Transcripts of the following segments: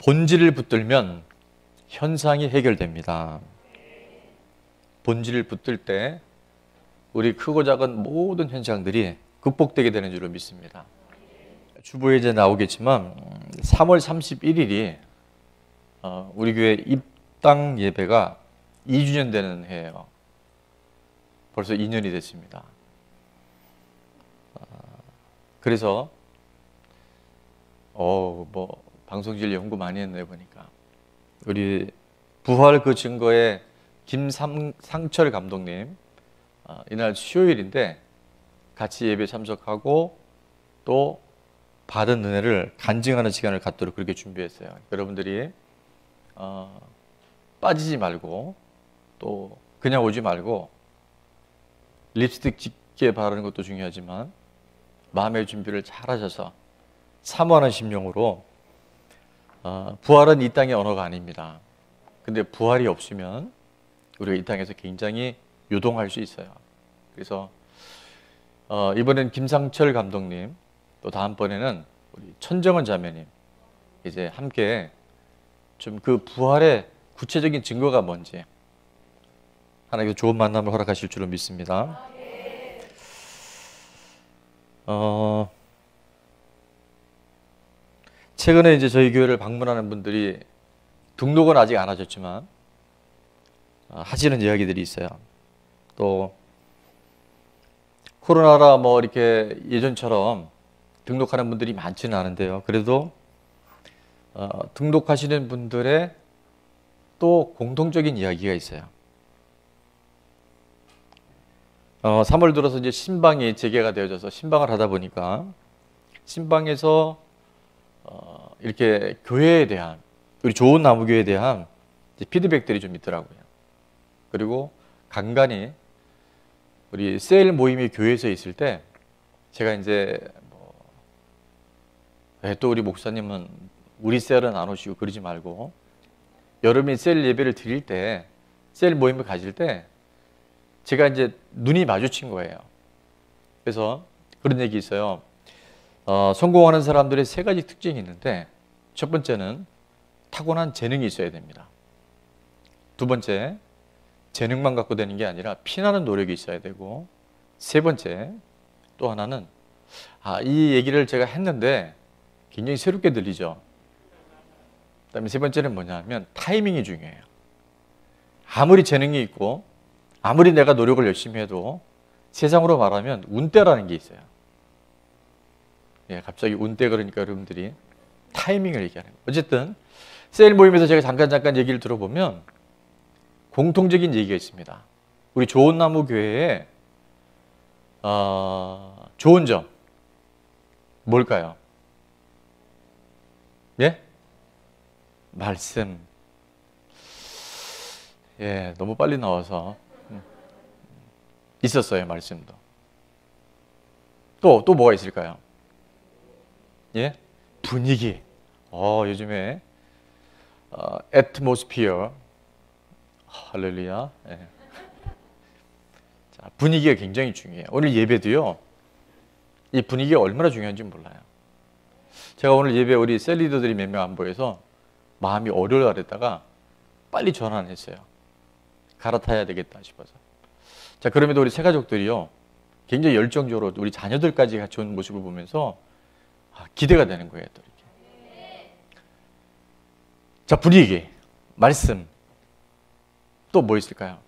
본질을 붙들면 현상이 해결됩니다. 본질을 붙들 때 우리 크고 작은 모든 현상들이 극복되게 되는 줄로 믿습니다. 주보에 이제 나오겠지만 3월 31일이 우리 교회 입당 예배가 2주년 되는 해예요. 벌써 2년이 됐습니다. 그래서 뭐 방송질 연구 많이 했네 보니까 우리 부활 그 증거에 김상철 감독님 이날 수요일인데 같이 예배 참석하고 또 받은 은혜를 간증하는 시간을 갖도록 그렇게 준비했어요. 여러분들이 빠지지 말고 또 그냥 오지 말고 립스틱 짙게 바르는 것도 중요하지만 마음의 준비를 잘 하셔서 사모하는 심령으로 부활은 이 땅의 언어가 아닙니다. 근데 부활이 없으면 우리가 이 땅에서 굉장히 요동할 수 있어요. 그래서 이번엔 김상철 감독님 또 다음번에는 우리 천정은 자매님 이제 함께 좀 그 부활의 구체적인 증거가 뭔지 하나님께서 좋은 만남을 허락하실 줄로 믿습니다. 최근에 이제 저희 교회를 방문하는 분들이 등록은 아직 안 하셨지만 하시는 이야기들이 있어요. 또 코로나라 뭐 이렇게 예전처럼 등록하는 분들이 많지는 않은데요. 그래도 등록하시는 분들의 또 공통적인 이야기가 있어요. 3월 들어서 이제 신방이 재개가 되어져서 신방을 하다 보니까 신방에서 이렇게 교회에 대한 우리 좋은 나무교회에 대한 피드백들이 좀 있더라고요. 그리고 간간히 우리 셀 모임이 교회에서 있을 때 제가 이제 또 우리 목사님은 우리 셀은 안 오시고 그러지 말고 여러분이 셀 예배를 드릴 때 셀 모임을 가질 때 제가 이제 눈이 마주친 거예요. 그래서 그런 얘기 있어요. 성공하는 사람들의 세 가지 특징이 있는데 첫 번째는 타고난 재능이 있어야 됩니다. 두 번째, 재능만 갖고 되는 게 아니라 피나는 노력이 있어야 되고 세 번째, 또 하나는 이 얘기를 제가 했는데 굉장히 새롭게 들리죠. 그 다음에 세 번째는 뭐냐면 타이밍이 중요해요. 아무리 재능이 있고 아무리 내가 노력을 열심히 해도 세상으로 말하면 운때라는 게 있어요. 갑자기 운때 그러니까 여러분들이 타이밍을 얘기하는 거예요. 어쨌든 셀 모임에서 제가 잠깐 얘기를 들어보면 공통적인 얘기가 있습니다. 우리 좋은 나무 교회에 좋은 점 뭘까요? 예? 말씀. 너무 빨리 나와서 있었어요. 말씀도. 또 뭐가 있을까요? 예? 분위기. 요즘에 atmosphere. 할렐루야. 자, 분위기가 굉장히 중요해요. 오늘 예배도요. 이 분위기가 얼마나 중요한지 몰라요. 제가 오늘 예배 우리 셀 리더들이 몇 명 안 보여서 마음이 어려워하다가 빨리 전화를 했어요. 갈아타야 되겠다 싶어서. 자, 그럼에도 우리 새 가족들이요. 굉장히 열정적으로 우리 자녀들까지 같이 온 모습을 보면서 기대가 되는 거예요. 또 이렇게. 자, 분위기, 말씀. 또 뭐 있을까요?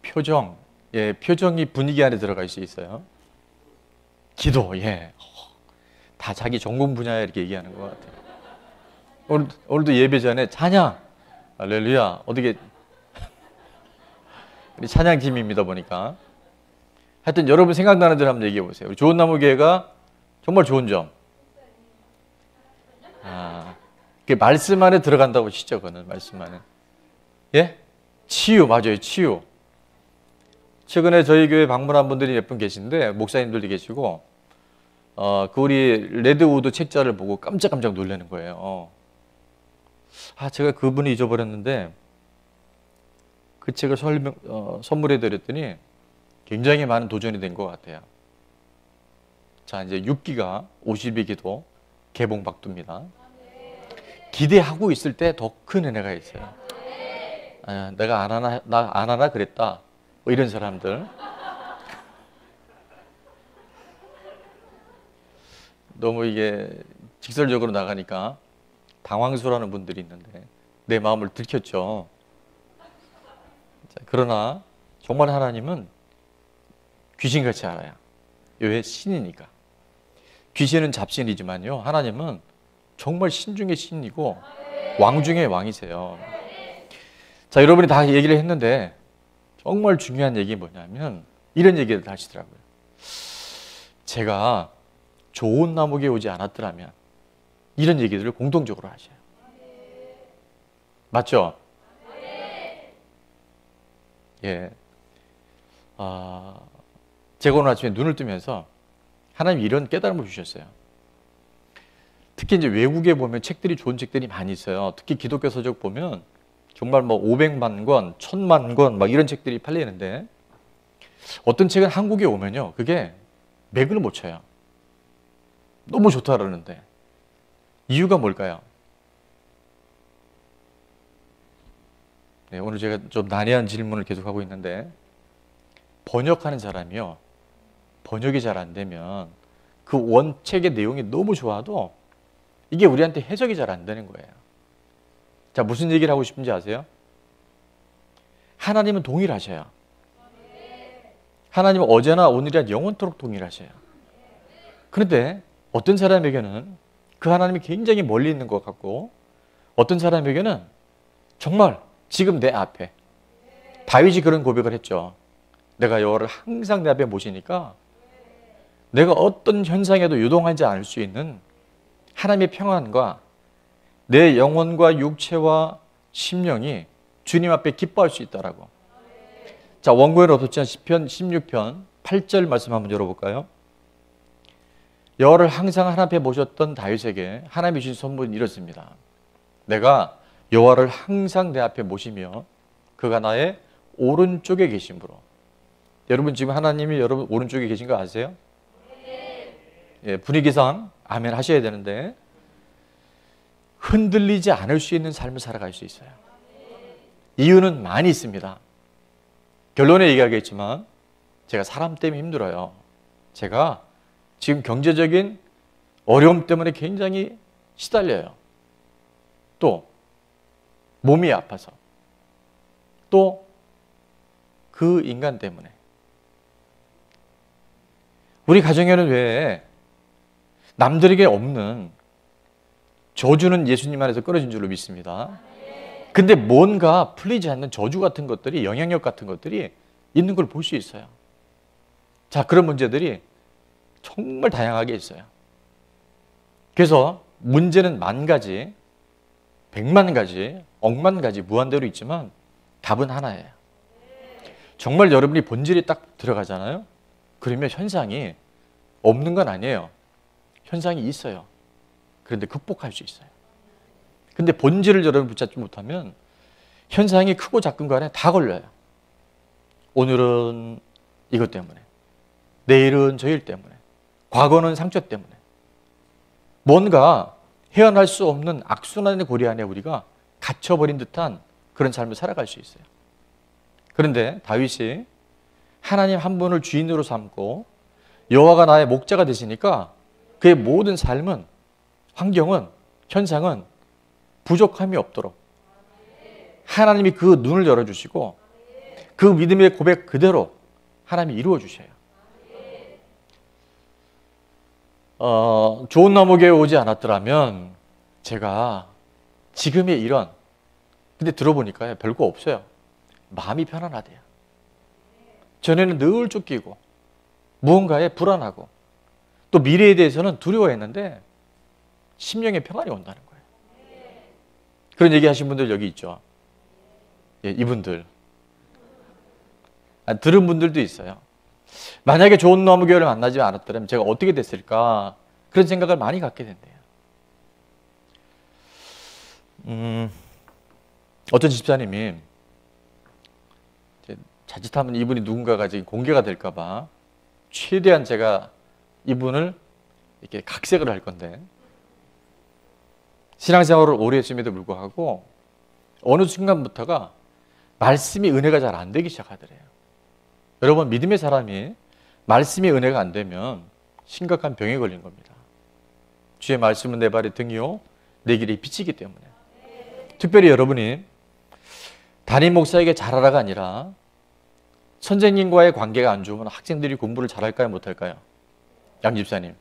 표정. 표정이 분위기 안에 들어갈 수 있어요. 기도. 다 자기 전공 분야에 이렇게 얘기하는 것 같아요. 오늘도 예배 전에 찬양. 할렐루야. 어떻게 우리 찬양팀입니다 보니까. 하여튼 여러분 생각나는 대로 한번 얘기해 보세요. 우리 좋은 나무 교회가 정말 좋은 점. 그게 말씀 안에 들어간다고 보시죠. 그거는 말씀 안에. 치유. 맞아요. 치유. 최근에 저희 교회 방문한 분들이 몇 분 계신데 목사님들도 계시고 그 우리 레드우드 책자를 보고 깜짝깜짝 놀라는 거예요. 제가 그분이 잊어버렸는데 그 책을 선물해 드렸더니 굉장히 많은 도전이 된 것 같아요. 자, 이제 6기가 50일 기도 개봉 박두입니다. 기대하고 있을 때 더 큰 은혜가 있어요. 아, 내가 나 안 하나 그랬다. 뭐 이런 사람들. 너무 이게 직설적으로 나가니까 당황스러워하는 분들이 있는데 내 마음을 들켰죠. 자, 그러나 정말 하나님은 귀신같이 알아요. 왜? 신이니까. 귀신은 잡신이지만요, 하나님은 정말 신 중의 신이고 왕 중의 왕이세요. 자, 여러분이 다 얘기를 했는데 정말 중요한 얘기 뭐냐면 이런 얘기를 하시더라고요. 제가 좋은 나무에 오지 않았더라면, 이런 얘기들을 공통적으로 하셔요. 맞죠? 예. 제가 오늘 아침에 눈을 뜨면서 하나님이 이런 깨달음을 주셨어요. 특히 이제 외국에 보면 책들이, 좋은 책들이 많이 있어요. 특히 기독교 서적 보면 정말 뭐 500만 권, 1000만 권 막 이런 책들이 팔리는데 어떤 책은 한국에 오면요, 그게 맥을 못 쳐요. 너무 좋다 그러는데 이유가 뭘까요? 네, 오늘 제가 좀 난해한 질문을 계속하고 있는데, 번역하는 사람이요, 번역이 잘 안 되면 그 원책의 내용이 너무 좋아도 이게 우리한테 해석이 잘 안 되는 거예요. 자, 무슨 얘기를 하고 싶은지 아세요? 하나님은 동일하셔요. 하나님은 어제나 오늘이나 영원토록 동일하셔요. 그런데 어떤 사람에게는 그 하나님이 굉장히 멀리 있는 것 같고, 어떤 사람에게는 정말 지금 내 앞에, 다윗이 그런 고백을 했죠. 내가 여호와를 항상 내 앞에 모시니까 내가 어떤 현상에도 유동하지 않을 수 있는 하나님의 평안과 내 영혼과 육체와 심령이 주님 앞에 기뻐할 수 있다라고. 자, 원고에는 없었지만 시편 16편 8절 말씀 한번 열어볼까요? 여호와를 항상 하나님 앞에 모셨던 다윗에게 하나님이 주신 선물은 이렇습니다. 내가 여호와를 항상 내 앞에 모시며 그가 나의 오른쪽에 계심으로. 여러분 지금 하나님이 여러분 오른쪽에 계신 거 아세요? 예, 분위기상 아멘 하셔야 되는데 흔들리지 않을 수 있는 삶을 살아갈 수 있어요. 이유는 많이 있습니다. 결론에 얘기하겠지만 제가 사람 때문에 힘들어요. 제가 지금 경제적인 어려움 때문에 굉장히 시달려요. 또 몸이 아파서, 또 그 인간 때문에. 우리 가정에는 왜 남들에게 없는 저주는 예수님 안에서 끊어진 줄로 믿습니다. 근데 뭔가 풀리지 않는 저주 같은 것들이, 영향력 같은 것들이 있는 걸 볼 수 있어요. 자, 그런 문제들이 정말 다양하게 있어요. 그래서 문제는 만 가지, 100만 가지, 억만 가지, 무한대로 있지만 답은 하나예요. 정말 여러분이 본질이 딱 들어가잖아요. 그러면 현상이 없는 건 아니에요. 현상이 있어요. 그런데 극복할 수 있어요. 근데 본질을 여러분 붙잡지 못하면 현상이 크고 작은 간에 다 걸려요. 오늘은 이것 때문에, 내일은 저 일 때문에, 과거는 상처 때문에, 뭔가 헤어날 수 없는 악순환의 고리 안에 우리가 갇혀버린 듯한 그런 삶을 살아갈 수 있어요. 그런데 다윗이 하나님 한 분을 주인으로 삼고 여호와가 나의 목자가 되시니까 그의 모든 삶은, 환경은, 현상은 부족함이 없도록 하나님이 그 눈을 열어주시고 그 믿음의 고백 그대로 하나님이 이루어 주셔요. 좋은 나무교회에 오지 않았더라면 제가 지금의 이런, 근데 들어보니까 별거 없어요. 마음이 편안하대요. 전에는 늘 쫓기고 무언가에 불안하고 또 미래에 대해서는 두려워했는데 심령의 평안이 온다는 거예요. 그런 얘기 하신 분들 여기 있죠. 예, 이분들. 들은 분들도 있어요. 만약에 좋은 나무교회를 만나지 않았더라면 제가 어떻게 됐을까, 그런 생각을 많이 갖게 된대요. 어떤 집사님이 자칫하면 이분이 누군가가 지금 공개가 될까 봐 최대한 제가 이분을 이렇게 각색을 할 건데, 신앙생활을 오래 했음에도 불구하고 어느 순간부터가 말씀이 은혜가 잘 안 되기 시작하더래요. 여러분, 믿음의 사람이 말씀이 은혜가 안 되면 심각한 병에 걸린 겁니다. 주의 말씀은 내 발의 등이요 내 길의 빛이기 때문에. 특별히 여러분이 담임 목사에게 잘하라가 아니라 선생님과의 관계가 안 좋으면 학생들이 공부를 잘할까요, 못할까요? 양 집사님.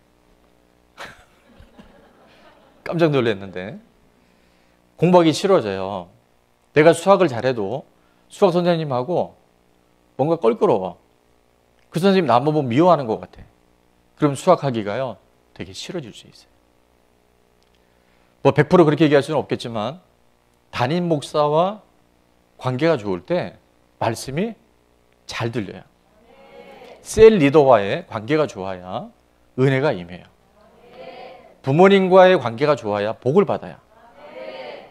깜짝 놀랐는데 공부하기 싫어져요. 내가 수학을 잘해도 수학 선생님하고 뭔가 껄끄러워. 그 선생님 나만 보면 미워하는 것 같아. 그럼 수학하기가요 되게 싫어질 수 있어요. 뭐 100% 그렇게 얘기할 수는 없겠지만 담임 목사와 관계가 좋을 때 말씀이 잘 들려요. 셀 리더와의 관계가 좋아야 은혜가 임해요. 부모님과의 관계가 좋아야 복을 받아요.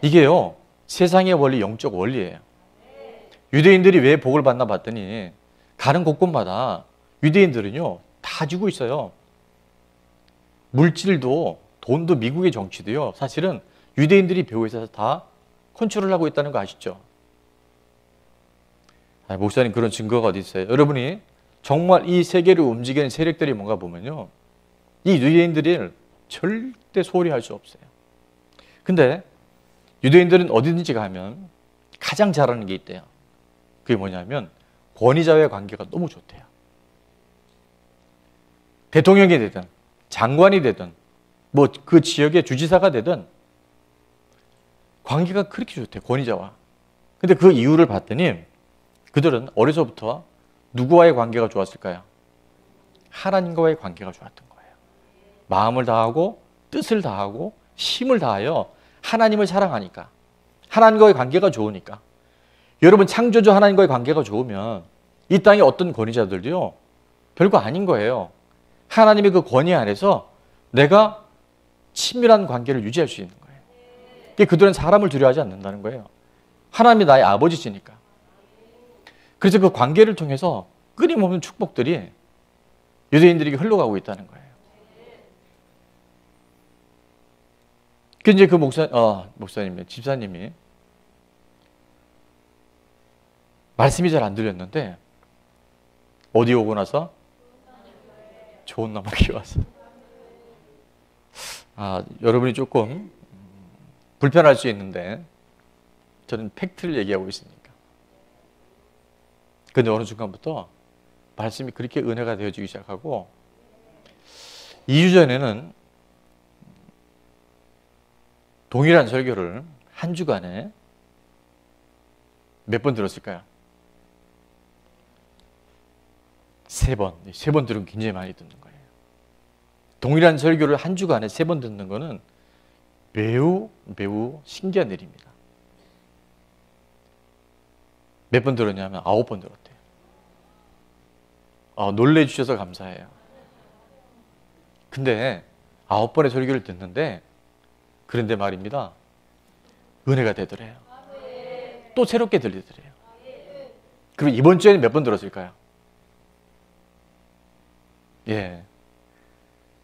이게요 세상의 원리, 영적 원리예요. 유대인들이 왜 복을 받나 봤더니 가는 곳곳마다 유대인들은요 다 주고 있어요. 물질도 돈도 미국의 정치도요 사실은 유대인들이 배후에서 다 컨트롤하고 있다는 거 아시죠? 목사님 그런 증거가 어디 있어요? 여러분이 정말 이 세계를 움직이는 세력들이 뭔가 보면요 이 유대인들을 절대 소홀히 할 수 없어요. 근데 유대인들은 어디든지 가면 가장 잘하는 게 있대요. 그게 뭐냐면 권위자와의 관계가 너무 좋대요. 대통령이 되든 장관이 되든 뭐 그 지역의 주지사가 되든 관계가 그렇게 좋대요. 권위자와. 근데 그 이유를 봤더니 그들은 어려서부터 누구와의 관계가 좋았을까요? 하나님과의 관계가 좋았던 거예요. 마음을 다하고 뜻을 다하고 힘을 다하여 하나님을 사랑하니까, 하나님과의 관계가 좋으니까. 여러분 창조주 하나님과의 관계가 좋으면 이 땅의 어떤 권위자들도요 별거 아닌 거예요. 하나님의 그 권위 안에서 내가 친밀한 관계를 유지할 수 있는 거예요. 그들은 사람을 두려워하지 않는다는 거예요. 하나님이 나의 아버지시니까. 그래서 그 관계를 통해서 끊임없는 축복들이 유대인들에게 흘러가고 있다는 거예요. 그 이제 그 목사님이, 집사님이 말씀이 잘 안 들렸는데 어디 오고 나서 좋은 나무에 와서 여러분이 조금 불편할 수 있는데 저는 팩트를 얘기하고 있으니까. 근데 어느 순간부터 말씀이 그렇게 은혜가 되어지기 시작하고 2주 전에는 동일한 설교를 한 주간에 몇 번 들었을까요? 3번. 3번 들으면 굉장히 많이 듣는 거예요. 동일한 설교를 한 주간에 3번 듣는 거는 매우 신기한 일입니다. 몇 번 들었냐면 9번 들었대요. 놀래주셔서 감사해요. 근데 9번의 설교를 듣는데 그런데 말입니다. 은혜가 되더래요. 또 새롭게 들리더래요. 그리고 이번 주에는 몇 번 들었을까요? 예,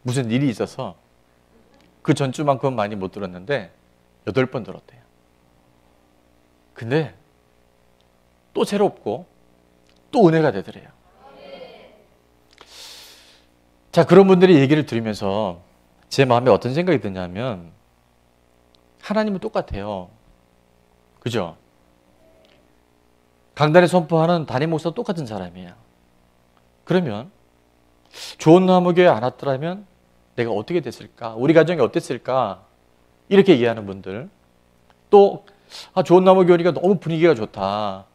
무슨 일이 있어서 그 전주만큼 많이 못 들었는데 8번 들었대요. 근데 또 새롭고 또 은혜가 되더래요. 자, 그런 분들의 얘기를 들으면서 제 마음에 어떤 생각이 드냐면 하나님은 똑같아요. 그죠? 강단에 선포하는 담임 목사도 똑같은 사람이에요. 그러면 좋은 나무교회 안 왔더라면 내가 어떻게 됐을까? 우리 가정이 어땠을까? 이렇게 얘기하는 분들. 또 좋은 나무교회가 너무 분위기가 좋다.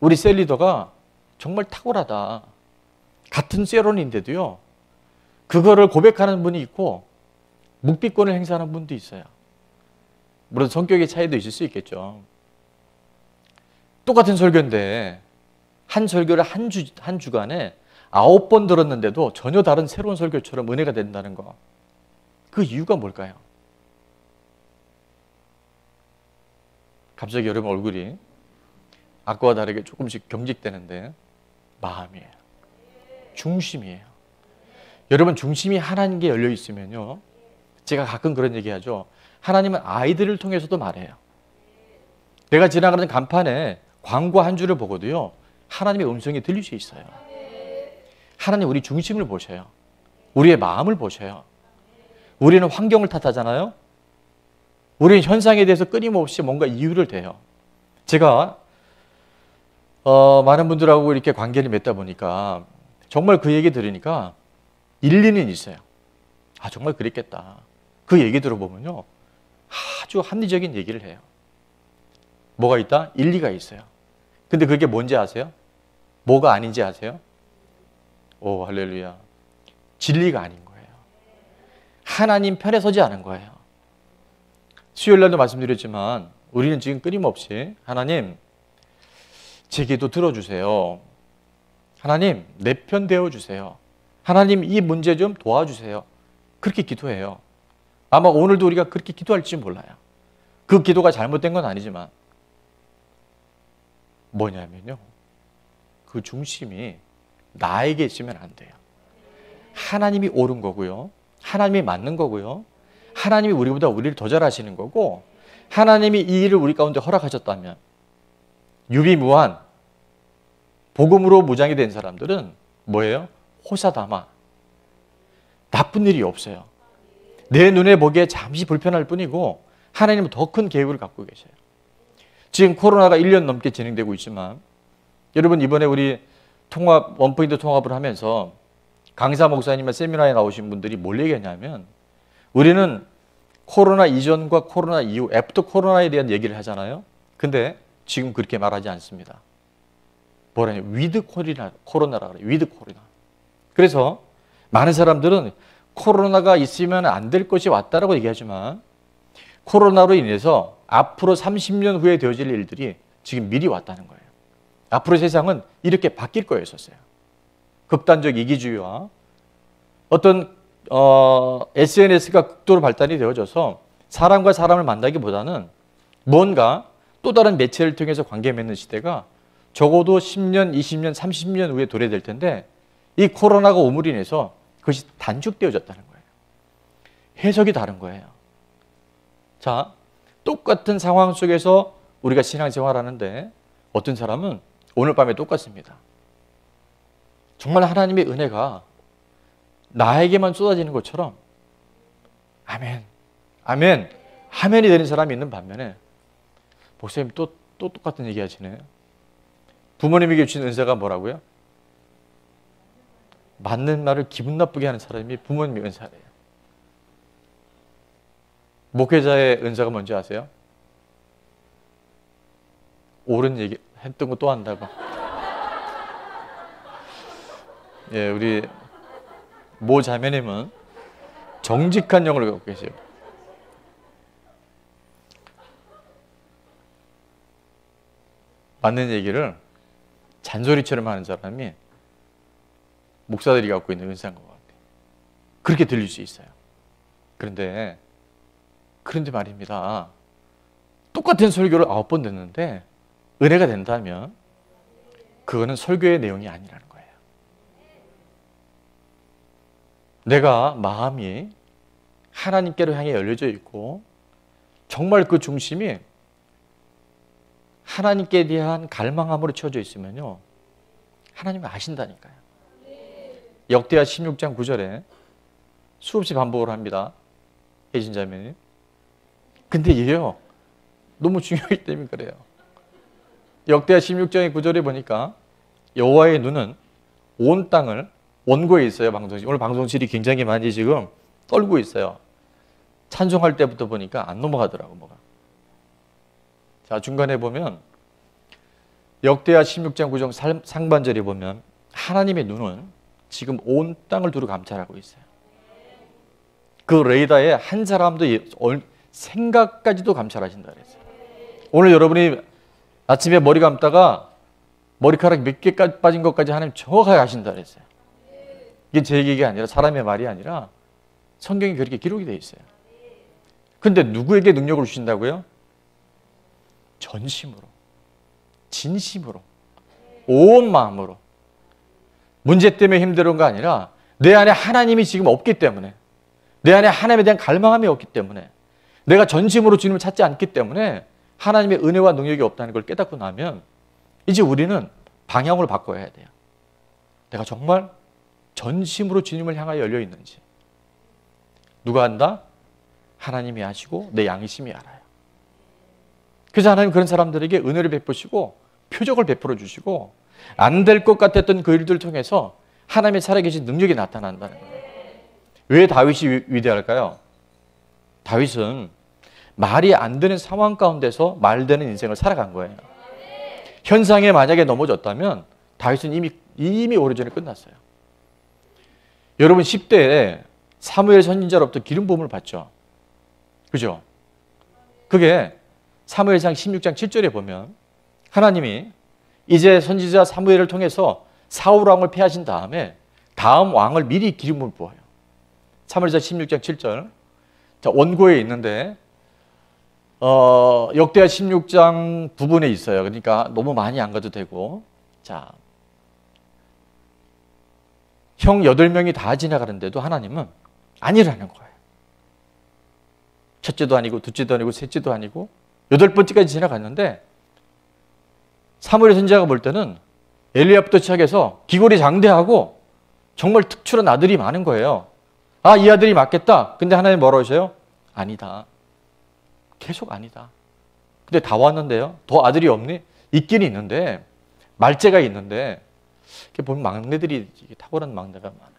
우리 셀 리더가 정말 탁월하다. 같은 셀원인데도요. 그거를 고백하는 분이 있고 묵비권을 행사하는 분도 있어요. 물론 성격의 차이도 있을 수 있겠죠. 똑같은 설교인데 한 설교를 한 주간에 9번 들었는데도 전혀 다른 새로운 설교처럼 은혜가 된다는 거. 그 이유가 뭘까요? 갑자기 여러분 얼굴이 아까와 다르게 조금씩 경직되는데 마음이에요. 중심이에요. 여러분 중심이 하나님께 열려 있으면요. 제가 가끔 그런 얘기하죠. 하나님은 아이들을 통해서도 말해요. 내가 지나가는 간판에 광고 한 줄을 보고도요, 하나님의 음성이 들릴 수 있어요. 하나님 우리 중심을 보셔요. 우리의 마음을 보셔요. 우리는 환경을 탓하잖아요. 우리는 현상에 대해서 끊임없이 뭔가 이유를 대요. 제가 많은 분들하고 이렇게 관계를 맺다 보니까 정말 그 얘기 들으니까 일리는 있어요. 아, 정말 그랬겠다. 그 얘기 들어보면요, 아주 합리적인 얘기를 해요. 뭐가 있다? 일리가 있어요. 근데 그게 뭔지 아세요? 뭐가 아닌지 아세요? 오, 할렐루야. 진리가 아닌 거예요. 하나님 편에 서지 않은 거예요. 수요일 날도 말씀드렸지만 우리는 지금 끊임없이 하나님, 제 기도 들어주세요. 하나님, 내 편 되어주세요. 하나님, 이 문제 좀 도와주세요. 그렇게 기도해요. 아마 오늘도 우리가 그렇게 기도할지 몰라요. 그 기도가 잘못된 건 아니지만 뭐냐면요, 그 중심이 나에게 있으면 안 돼요. 하나님이 옳은 거고요, 하나님이 맞는 거고요, 하나님이 우리보다 우리를 더 잘하시는 거고, 하나님이 이 일을 우리 가운데 허락하셨다면, 유비무한 복음으로 무장이 된 사람들은 뭐예요? 호사다마. 나쁜 일이 없어요. 내 눈에 보기에 잠시 불편할 뿐이고 하나님은 더 큰 계획을 갖고 계셔요. 지금 코로나가 1년 넘게 진행되고 있지만, 여러분 이번에 우리 원포인트 통합을 하면서 강사 목사님과 세미나에 나오신 분들이 뭘 얘기했냐면, 우리는 코로나 이전과 코로나 이후, 애프터 코로나에 대한 얘기를 하잖아요. 근데 지금 그렇게 말하지 않습니다. 뭐라냐, 위드 코로나라 그래요. 위드 코로나. 그래서 많은 사람들은 코로나가 있으면 안 될 것이 왔다라고 얘기하지만, 코로나로 인해서 앞으로 30년 후에 되어질 일들이 지금 미리 왔다는 거예요. 앞으로 세상은 이렇게 바뀔 거였었어요. 극단적 이기주의와 어떤 SNS가 극도로 발달이 되어져서 사람과 사람을 만나기보다는 뭔가 또 다른 매체를 통해서 관계 맺는 시대가 적어도 10년, 20년, 30년 후에 도래될 텐데, 이 코로나가 오므로 인해서 그것이 단축되어졌다는 거예요. 해석이 다른 거예요. 자, 똑같은 상황 속에서 우리가 신앙생활하는데 어떤 사람은 오늘 밤에 똑같습니다. 정말 하나님의 은혜가 나에게만 쏟아지는 것처럼 아멘, 아멘, 아멘이 되는 사람이 있는 반면에, 목사님 또 똑같은 얘기 하시네요. 부모님에게 주신 은사가 뭐라고요? 맞는 말을 기분 나쁘게 하는 사람이 부모님의 은사래요. 목회자의 은사가 뭔지 아세요? 옳은 얘기 했던 거 또 한다고. 예, 우리 모 자매님은 정직한 영을 갖고 계세요. 맞는 얘기를 잔소리처럼 하는 사람이 목사들이 갖고 있는 은사인 것 같아요. 그렇게 들릴 수 있어요. 그런데 말입니다. 똑같은 설교를 9번 듣는데 은혜가 된다면 그거는 설교의 내용이 아니라는 거예요. 내가 마음이 하나님께로 향해 열려져 있고 정말 그 중심이 하나님께 대한 갈망함으로 채워져 있으면요, 하나님은 아신다니까요. 역대하 16장 9절에 수없이 반복을 합니다. 혜진자매님. 근데 얘요, 너무 중요하기 때문에 그래요. 역대하 16장의 9절에 보니까 여호와의 눈은 온 땅을, 원고에 있어요. 방송실. 오늘 방송실이 굉장히 많이 지금 떨고 있어요. 찬송할 때부터 보니까 안 넘어가더라고, 뭐가. 자, 중간에 보면 역대하 16장 9절 상반절에 보면 하나님의 눈은 지금 온 땅을 두루 감찰하고 있어요. 그 레이더에 한 사람도 생각까지도 감찰하신다 그랬어요. 오늘 여러분이 아침에 머리 감다가 머리카락 몇 개까지 빠진 것까지 하나님 정확하게 아신다 그랬어요. 이게 제 얘기가 아니라, 사람의 말이 아니라 성경에 그렇게 기록이 되어 있어요. 근데 누구에게 능력을 주신다고요? 전심으로, 진심으로, 온 마음으로. 문제 때문에 힘든 거 아니라 내 안에 하나님이 지금 없기 때문에, 내 안에 하나님에 대한 갈망함이 없기 때문에, 내가 전심으로 주님을 찾지 않기 때문에 하나님의 은혜와 능력이 없다는 걸 깨닫고 나면 이제 우리는 방향을 바꿔야 돼요. 내가 정말 전심으로 주님을 향하여 열려 있는지. 누가 안다? 하나님이 아시고 내 양심이 알아요. 그래서 하나님 그런 사람들에게 은혜를 베푸시고 표적을 베풀어 주시고 안 될 것 같았던 그 일들을 통해서 하나님의 살아계신 능력이 나타난다는 거예요. 왜 다윗이 위대할까요? 다윗은 말이 안 되는 상황 가운데서 말되는 인생을 살아간 거예요. 현상에 만약에 넘어졌다면 다윗은 이미 오래전에 끝났어요. 여러분 10대에 사무엘 선지자로부터 기름 부음을 받죠. 그죠? 그게 사무엘상 16장 7절에 보면 하나님이 이제 선지자 사무엘을 통해서 사울 왕을 패하신 다음에 다음 왕을 미리 기름을 부어요. 사무엘상 16장 7절. 자, 원고에 있는데 역대하 16장 부분에 있어요. 그러니까 너무 많이 안 가도 되고. 자, 형 8명이 다 지나가는데도 하나님은 아니라는 거예요. 첫째도 아니고 둘째도 아니고 셋째도 아니고 8번째까지 지나갔는데 사무엘 선지자가 볼 때는 엘리야부터 시작해서 기골이 장대하고 정말 특출한 아들이 많은 거예요. 아, 이 아들이 맞겠다. 근데 하나님 뭐라고 하셔요? 아니다. 계속 아니다. 근데 다 왔는데요. 더 아들이 없니? 있긴 있는데 말째가 있는데 이렇게 보면 막내들이 탁월한 막내가 많아요.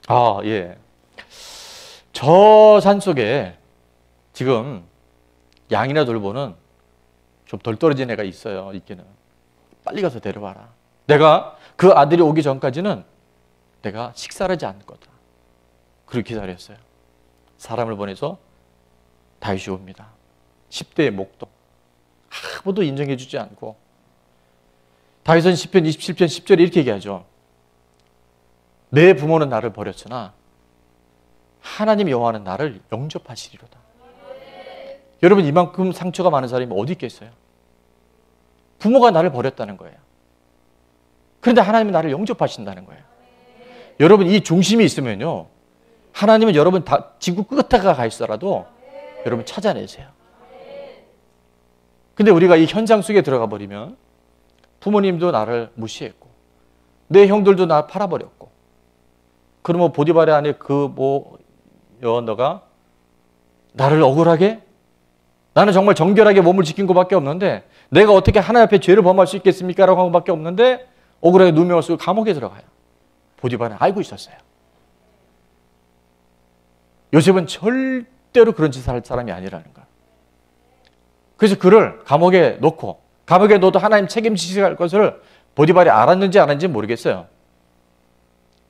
아, 예. 저 산속에 지금 양이나 돌보는 좀 덜 떨어진 애가 있어요. 있기는. 빨리 가서 데려와라. 내가 그 아들이 오기 전까지는 내가 식사를 하지 않을 거다. 그렇게 기다렸어요. 사람을 보내서 다윗이 옵니다. 10대의 목동. 아무도 인정해 주지 않고 다윗은 시편 27편 10절에 이렇게 얘기하죠. 내 부모는 나를 버렸으나 하나님 여호와는 나를 영접하시리로다. 여러분 이만큼 상처가 많은 사람이 어디 있겠어요? 부모가 나를 버렸다는 거예요. 그런데 하나님은 나를 영접하신다는 거예요. 여러분 이 중심이 있으면요. 하나님은 여러분 다 지구 끝에 가 있어라도 여러분 찾아내세요. 근데 우리가 이 현장 속에 들어가 버리면 부모님도 나를 무시했고 내 형들도 나 팔아버렸고 그러면 보디발의 안에 너가 나를 억울하게 나는 정말 정결하게 몸을 지킨 것밖에 없는데 내가 어떻게 하나님 앞에 죄를 범할 수 있겠습니까? 라고 한 것밖에 없는데 억울하게 누명을 쓰고 감옥에 들어가요. 보디발은 알고 있었어요. 요셉은 절대로 그런 짓을 할 사람이 아니라는 거예요. 그래서 그를 감옥에 넣고 감옥에 넣어도 하나님 책임지셔야 할 것을 보디발이 알았는지 안 했는지 모르겠어요.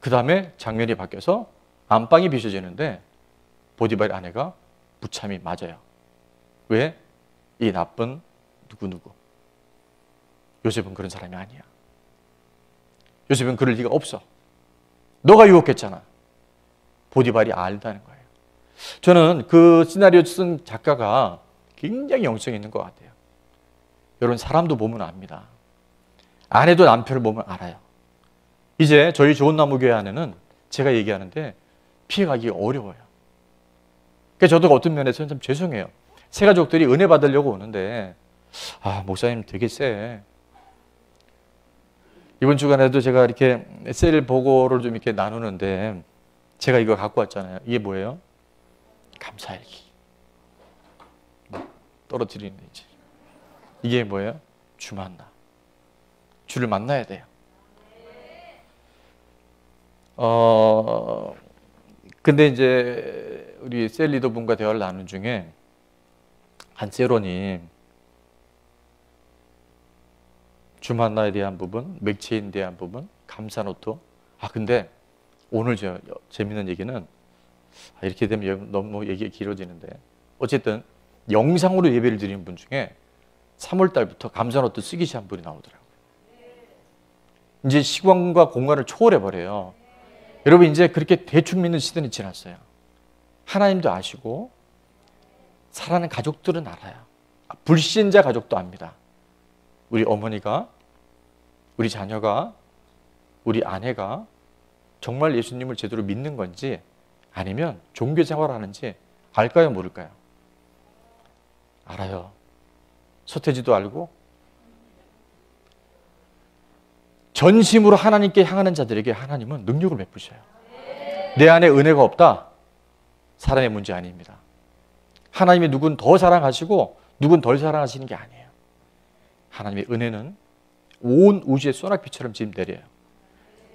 그 다음에 장면이 바뀌어서 안방이 비춰지는데 보디발의 아내가 무참히 맞아요. 왜? 이 나쁜 누구누구. 요셉은 그런 사람이 아니야. 요셉은 그럴 리가 없어. 너가 유혹했잖아. 보디발이 알다는 거예요. 저는 그 시나리오 쓴 작가가 굉장히 영성이 있는 것 같아요. 여러분 사람도 보면 압니다. 아내도 남편을 보면 알아요. 이제 저희 좋은 나무 교회 안에는 제가 얘기하는데 피해가기 어려워요. 그래서 저도 어떤 면에서는 참 죄송해요. 새 가족들이 은혜 받으려고 오는데 목사님 되게 세. 이번 주간에도 제가 이렇게 셀 보고를 좀 이렇게 나누는데 제가 이거 갖고 왔잖아요. 이게 뭐예요? 감사일기. 떨어뜨리는 이제. 이게 뭐예요? 주 만나. 주를 만나야 돼요. 근데 이제 우리 셀 리더분과 대화를 나눈 중에 한 셀원님 주 만나에 대한 부분, 맥체인에 대한 부분, 감사 노트. 근데 오늘 재밌는 얘기는 이렇게 되면 너무 얘기가 길어지는데 어쨌든 영상으로 예배를 드리는 분 중에 3월 달부터 감사 노트 쓰기 시작한 분이 나오더라고요. 이제 시간과 공간을 초월해 버려요. 여러분 이제 그렇게 대충 믿는 시대는 지났어요. 하나님도 아시고 사랑하는 가족들은 알아요. 불신자 가족도 압니다. 우리 어머니가, 우리 자녀가, 우리 아내가 정말 예수님을 제대로 믿는 건지 아니면 종교 생활하는지 알까요, 모를까요? 알아요. 서태지도 알고. 전심으로 하나님께 향하는 자들에게 하나님은 능력을 베푸셔요. 내 안에 은혜가 없다? 사람의 문제 아닙니다. 하나님이 누군 더 사랑하시고 누군 덜 사랑하시는 게 아니에요. 하나님의 은혜는 온 우주의 소낙비처럼 지금 내려요.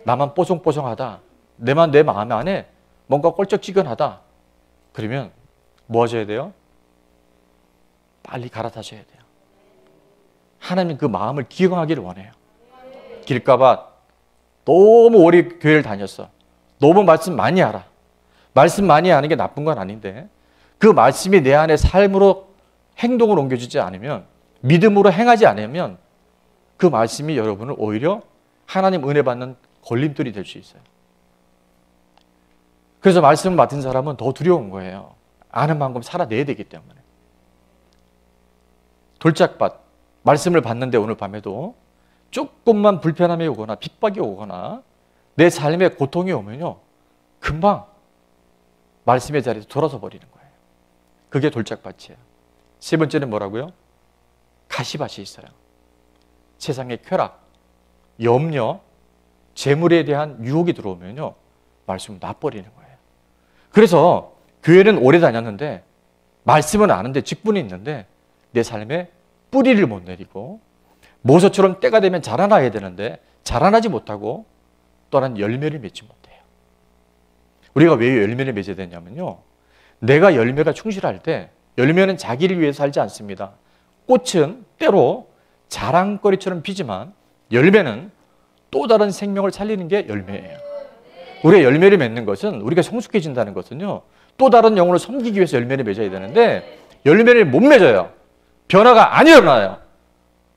나만 뽀송뽀송하다, 내 마음 안에 뭔가 껄쩍지근하다, 그러면 뭐 하셔야 돼요? 빨리 갈아타셔야 돼요. 하나님 그 마음을 기억하기를 원해요. 길가봐 너무 오래 교회를 다녔어. 너무 말씀 많이 알아. 말씀 많이 아는 게 나쁜 건 아닌데 그 말씀이 내 안에 삶으로 행동을 옮겨주지 않으면, 믿음으로 행하지 않으면 그 말씀이 여러분을 오히려 하나님 은혜 받는 걸림돌이 될 수 있어요. 그래서 말씀을 맡은 사람은 더 두려운 거예요. 아는 만큼 살아내야 되기 때문에. 돌짝밭, 말씀을 받는데 오늘 밤에도 조금만 불편함이 오거나 핍박이 오거나 내 삶에 고통이 오면요, 금방 말씀의 자리에서 돌아서 버리는 거예요. 그게 돌짝밭이에요. 세 번째는 뭐라고요? 가시밭이 있어요. 세상의 쾌락, 염려, 재물에 대한 유혹이 들어오면요, 말씀을 놔버리는 거예요. 그래서 교회는 오래 다녔는데 말씀은 아는데 직분이 있는데 내 삶에 뿌리를 못 내리고 모서처럼 때가 되면 자라나야 되는데 자라나지 못하고 또한 열매를 맺지 못해요. 우리가 왜 열매를 맺어야 되냐면요, 내가 열매가 충실할 때 열매는 자기를 위해서 살지 않습니다. 꽃은 때로 자랑거리처럼 피지만 열매는 또 다른 생명을 살리는 게 열매예요. 우리가 열매를 맺는 것은, 우리가 성숙해진다는 것은요, 또 다른 영혼을 섬기기 위해서 열매를 맺어야 되는데 열매를 못 맺어요. 변화가 안 일어나요.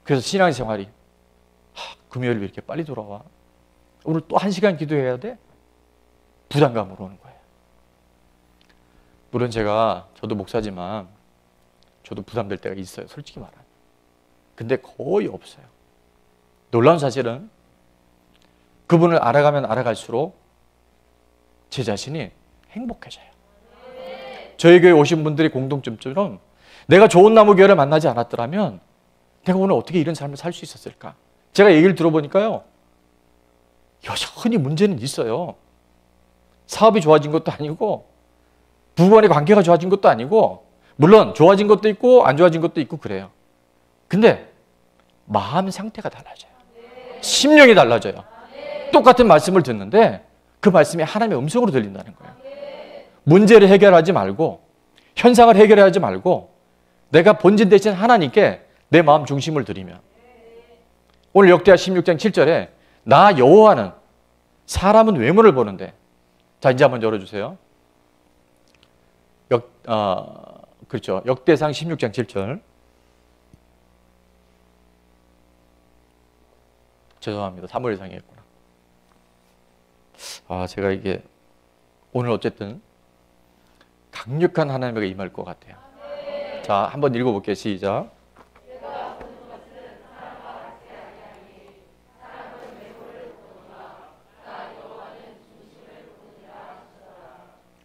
그래서 신앙생활이 금요일 왜 이렇게 빨리 돌아와? 오늘 또 1시간 기도해야 돼? 부담감으로 오는 거예요. 물론 저도 목사지만 저도 부담될 때가 있어요. 솔직히 말하면. 근데 거의 없어요. 놀라운 사실은 그분을 알아가면 알아갈수록 제 자신이 행복해져요. 저희 교회 오신 분들이 공통점처럼 내가 좋은 나무 교회를 만나지 않았더라면 내가 오늘 어떻게 이런 삶을 살 수 있었을까? 제가 얘기를 들어보니까요, 여전히 문제는 있어요. 사업이 좋아진 것도 아니고 부부간의 관계가 좋아진 것도 아니고, 물론 좋아진 것도 있고 안 좋아진 것도 있고 그래요. 근데 마음 상태가 달라져요. 심령이 달라져요. 똑같은 말씀을 듣는데 그 말씀이 하나님의 음성으로 들린다는 거예요. 문제를 해결하지 말고, 현상을 해결하지 말고 내가 본진 대신 하나님께 내 마음 중심을 드리면, 오늘 역대하 16장 7절에 나 여호와는 사람은 외모를 보는데, 자 이제 한번 열어주세요. 그렇죠. 역대상 16장 7절. 죄송합니다. 사무엘상에 했구나. 제가 이게 오늘 어쨌든 강력한 하나님에게 임할 것 같아요. 자, 한번 읽어볼게요. 시작.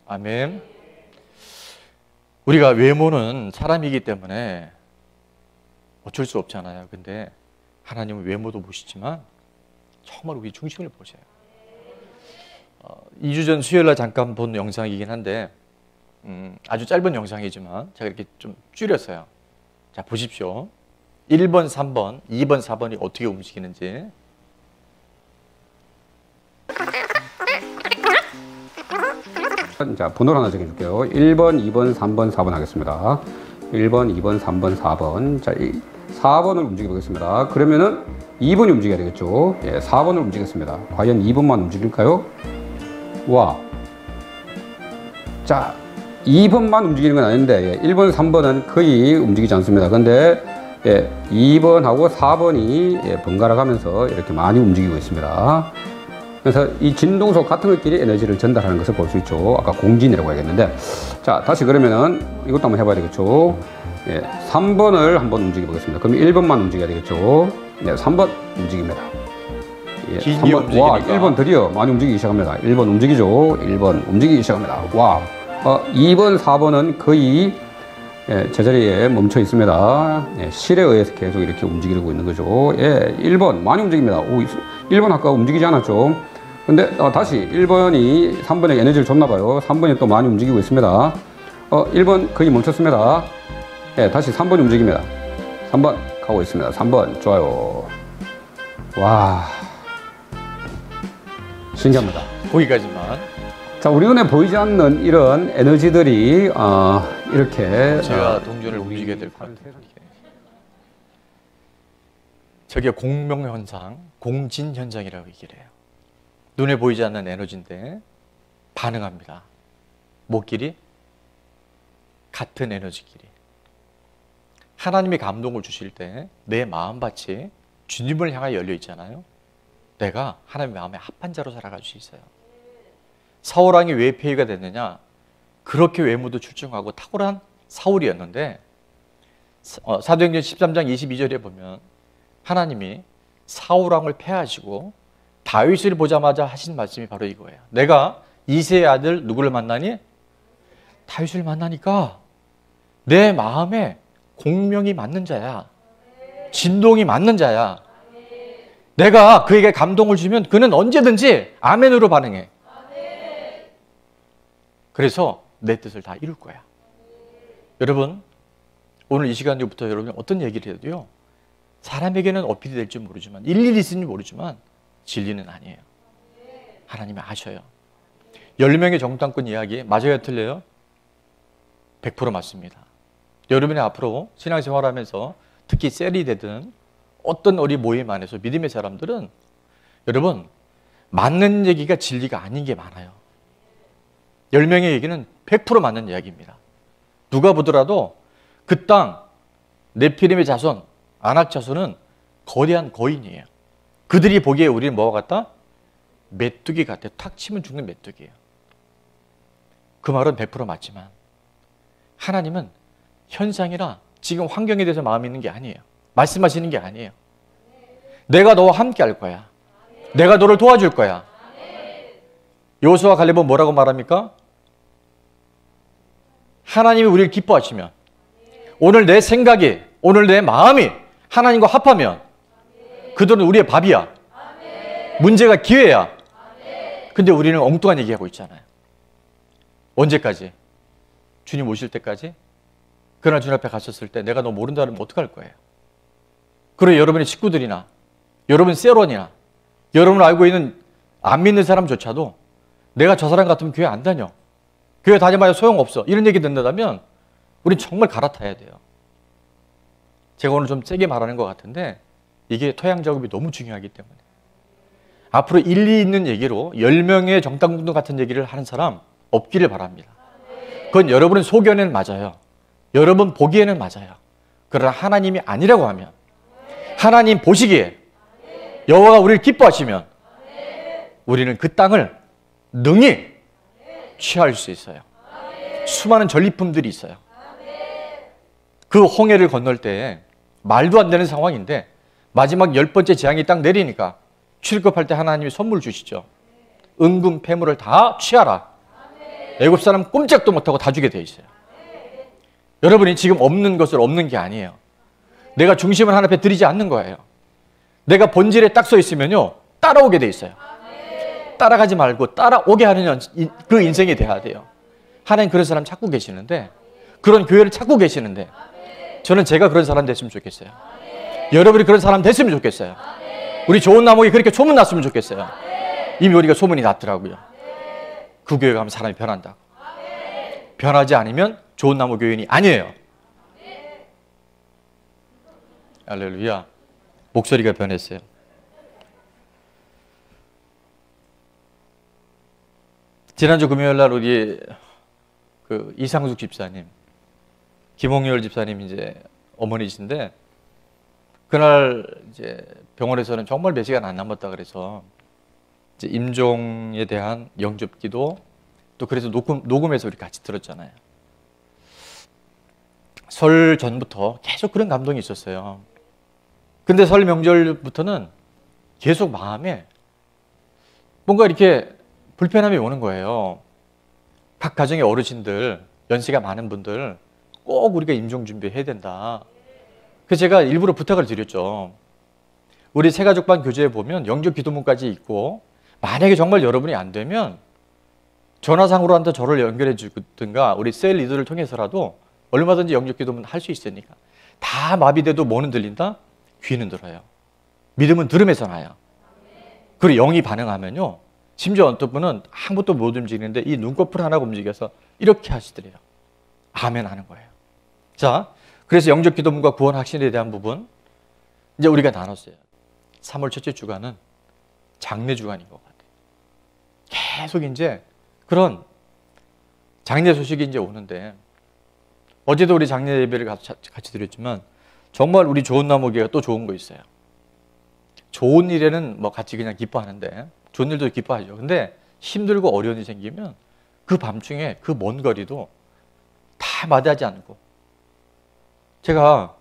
아멘. 우리가 외모는 사람이기 때문에 어쩔 수 없잖아요. 근데 하나님은 외모도 보시지만 정말 우리 중심을 보세요. 2주 전 수요일날 잠깐 본 영상이긴 한데 아주 짧은 영상이지만 제가 이렇게 좀 줄였어요. 자, 보십시오. 1번, 3번, 2번, 4번이 어떻게 움직이는지. 자, 번호를 하나 정해줄게요. 1번, 2번, 3번, 4번 하겠습니다. 1번, 2번, 3번, 4번. 자, 4번을 움직여보겠습니다. 그러면은 2번이 움직여야 되겠죠. 예, 4번을 움직였습니다. 과연 2번만 움직일까요? 와. 자, 2번만 움직이는 건 아닌데, 예, 1번, 3번은 거의 움직이지 않습니다. 근데, 예, 2번하고 4번이 예, 번갈아 가면서 이렇게 많이 움직이고 있습니다. 그래서 이 진동속 같은 것끼리 에너지를 전달하는 것을 볼 수 있죠. 아까 공진이라고 해야겠는데. 자, 다시 그러면은 이것도 한번 해봐야 되겠죠. 예, 3번을 한번 움직여 보겠습니다. 그럼 1번만 움직여야 되겠죠. 네, 3번 움직입니다. 길게 와, 움직이니까. 1번 드디어 많이 움직이기 시작합니다. 1번 움직이죠. 1번 움직이기 시작합니다. 와. 2번, 4번은 거의 제자리에 멈춰 있습니다. 실에 의해서 계속 이렇게 움직이고 있는 거죠. 1번 많이 움직입니다. 1번 아까 움직이지 않았죠. 근데 다시 1번이 3번에 에너지를 줬나 봐요. 3번이 또 많이 움직이고 있습니다. 1번 거의 멈췄습니다. 다시 3번이 움직입니다. 3번 가고 있습니다. 3번 좋아요. 와, 신기합니다. 거기까지만. 자, 우리 눈에 보이지 않는 이런 에너지들이 이렇게 제가 동전을 움직여야 될 것 같아요. 저게 공명현상, 공진현상이라고 얘기를 해요. 눈에 보이지 않는 에너지인데 반응합니다. 뭐끼리? 같은 에너지끼리. 하나님이 감동을 주실 때 내 마음밭이 주님을 향해 열려 있잖아요. 내가 하나님의 마음에 합한 자로 살아갈 수 있어요. 사울왕이 왜 폐위가 됐느냐? 그렇게 외모도 출중하고 탁월한 사울이었는데 사도행전 13장 22절에 보면 하나님이 사울왕을 폐하시고 다윗을 보자마자 하신 말씀이 바로 이거예요. 내가 이새의 아들 누구를 만나니? 다윗을 만나니까 내 마음에 공명이 맞는 자야. 진동이 맞는 자야. 내가 그에게 감동을 주면 그는 언제든지 아멘으로 반응해. 그래서 내 뜻을 다 이룰 거야. 여러분, 오늘 이 시간부터 여러분이 어떤 얘기를 해도요, 사람에게는 어필이 될지 모르지만, 일일이 있는지 모르지만 진리는 아니에요. 하나님이 아셔요. 10명의 정탐꾼 이야기 맞아요, 틀려요? 100% 맞습니다. 여러분이 앞으로 신앙생활하면서 특히 셀이 되든 어떤 우리 모임 안에서 믿음의 사람들은 여러분 맞는 얘기가 진리가 아닌 게 많아요. 10명의 얘기는 100% 맞는 이야기입니다. 누가 보더라도 그 땅 네피림의 자손, 아낙 자손은 거대한 거인이에요. 그들이 보기에 우리는 뭐와 같다? 메뚜기 같아. 탁 치면 죽는 메뚜기예요. 그 말은 100% 맞지만 하나님은 현상이나 지금 환경에 대해서 마음이 있는 게 아니에요. 말씀하시는 게 아니에요. 내가 너와 함께 할 거야. 내가 너를 도와줄 거야. 여호수아 갈렙은 뭐라고 말합니까? 하나님이 우리를 기뻐하시면 오늘 내 생각이, 오늘 내 마음이 하나님과 합하면 그들은 우리의 밥이야. 문제가 기회야. 근데 우리는 엉뚱한 얘기하고 있잖아요. 언제까지? 주님 오실 때까지? 그날 주님 앞에 가셨을 때 내가 너 모른다면 어떡할 거예요? 그리고 여러분의 식구들이나 여러분 세론이나 여러분 알고 있는 안 믿는 사람조차도 내가 저 사람 같으면 교회 안 다녀. 교회 다녀봐야 소용없어. 이런 얘기 듣는다면 우린 정말 갈아타야 돼요. 제가 오늘 좀 세게 말하는 것 같은데 이게 토양 작업이 너무 중요하기 때문에 앞으로 일리 있는 얘기로 10명의 정탐꾼 같은 얘기를 하는 사람 없기를 바랍니다. 그건 여러분의 소견에는 맞아요. 여러분 보기에는 맞아요. 그러나 하나님이 아니라고 하면 하나님 보시기에 여호와가 우리를 기뻐하시면 우리는 그 땅을 능히 취할 수 있어요. 수많은 전리품들이 있어요. 그 홍해를 건널 때 말도 안 되는 상황인데 마지막 10번째 재앙이 딱 내리니까 출급할 때 하나님이 선물 주시죠. 은금 폐물을 다 취하라. 애굽 사람 꼼짝도 못하고 다 주게 돼 있어요. 여러분이 지금 없는 것을 없는 게 아니에요. 내가 중심을 하나 앞에 드리지 않는 거예요. 내가 본질에 딱 서 있으면요 따라오게 돼 있어요. 따라가지 말고 따라오게 하는 그 인생이 돼야 돼요. 하나님 그런 사람 찾고 계시는데, 그런 교회를 찾고 계시는데 저는 제가 그런 사람 됐으면 좋겠어요. 여러분이 그런 사람 됐으면 좋겠어요. 우리 좋은 나무에 그렇게 소문났으면 좋겠어요. 이미 우리가 소문이 났더라고요. 그 교회 가면 사람이 변한다고. 변하지 않으면 좋은 나무 교인이 아니에요. 할렐루야. 목소리가 변했어요. 지난주 금요일 날 우리 그 이상숙 집사님, 김홍열 집사님 이제 어머니신데 그날 이제 병원에서는 정말 몇 시간 안 남았다 그래서 이제 임종에 대한 영접기도 또 그래서 녹음해서 우리 같이 들었잖아요. 설 전부터 계속 그런 감동이 있었어요. 근데 설 명절부터는 계속 마음에 뭔가 이렇게 불편함이 오는 거예요. 각 가정의 어르신들, 연세가 많은 분들 꼭 우리가 임종 준비해야 된다. 그래서 제가 일부러 부탁을 드렸죠. 우리 새가족반 교재에 보면 영접 기도문까지 있고, 만약에 정말 여러분이 안 되면 전화상으로라도 저를 연결해 주든가 우리 셀 리더를 통해서라도 얼마든지 영접 기도문 할 수 있으니까. 다 마비돼도 뭐는 들린다? 귀는 들어요. 믿음은 들음에서 나요. 그리고 영이 반응하면요, 심지어 어떤 분은 아무것도 못 움직이는데 이 눈꺼풀 하나가 움직여서 이렇게 하시더래요. 아멘 하는 거예요. 자, 그래서 영접 기도문과 구원 확신에 대한 부분 이제 우리가 나눴어요. 3월 첫째 주간은 장례 주간인 것 같아요. 계속 이제 그런 장례 소식이 이제 오는데, 어제도 우리 장례 예배를 같이 드렸지만 정말 우리 좋은 나무교회가 또 좋은 거 있어요. 좋은 일에는 뭐 같이 그냥 기뻐하는데, 좋은 일도 기뻐하죠. 근데 힘들고 어려운 일이 생기면 그 밤중에 그 먼 거리도 다 마다하지 않고, 제가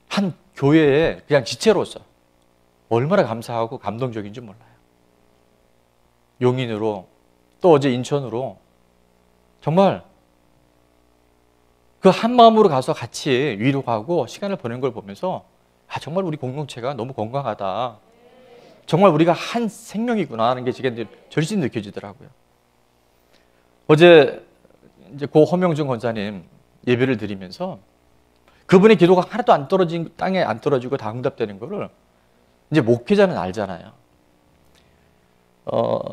한 교회에 그냥 지체로서 얼마나 감사하고 감동적인지 몰라요. 용인으로, 또 어제 인천으로 정말 그 한 마음으로 가서 같이 위로하고 시간을 보낸 걸 보면서 아, 정말 우리 공동체가 너무 건강하다. 정말 우리가 한 생명이구나 하는 게 지금 절실히 느껴지더라고요. 어제 이제 고 허명준 권사님 예배를 드리면서 그분의 기도가 하나도 안 떨어진, 땅에 안 떨어지고 다 응답되는 거를 이제 목회자는 알잖아요.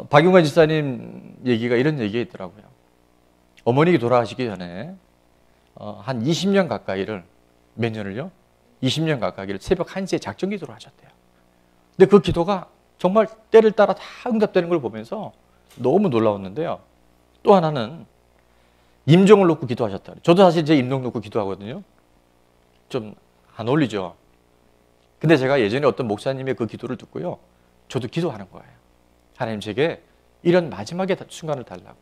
박용관 지사님 얘기가 이런 얘기가 있더라고요. 어머니가 돌아가시기 전에 한 20년 가까이를, 몇 년을요? 20년 가까이를 새벽 1시에 작정 기도를 하셨대요. 근데 그 기도가 정말 때를 따라 다 응답되는 걸 보면서 너무 놀라웠는데요. 또 하나는 임종을 놓고 기도하셨다. 저도 사실 제 임종 놓고 기도하거든요. 좀 안 어울리죠. 근데 제가 예전에 어떤 목사님의 그 기도를 듣고요, 저도 기도하는 거예요. 하나님, 제게 이런 마지막의 순간을 달라고.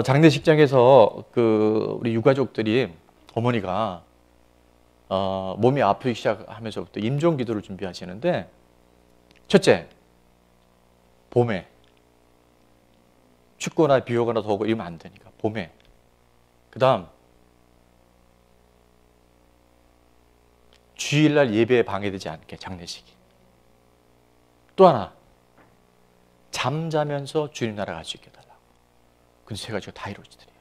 장례식장에서 우리 유가족들이, 어머니가 몸이 아프기 시작하면서부터 임종 기도를 준비하시는데, 첫째, 봄에 춥거나 비 오거나 더우고 이러면 안 되니까 봄에. 그 다음 주일날 예배에 방해되지 않게, 장례식이. 또 하나, 잠자면서 주님 나라 갈 수 있게 해달라고. 근데 세 가지가 다 이루어지더래요.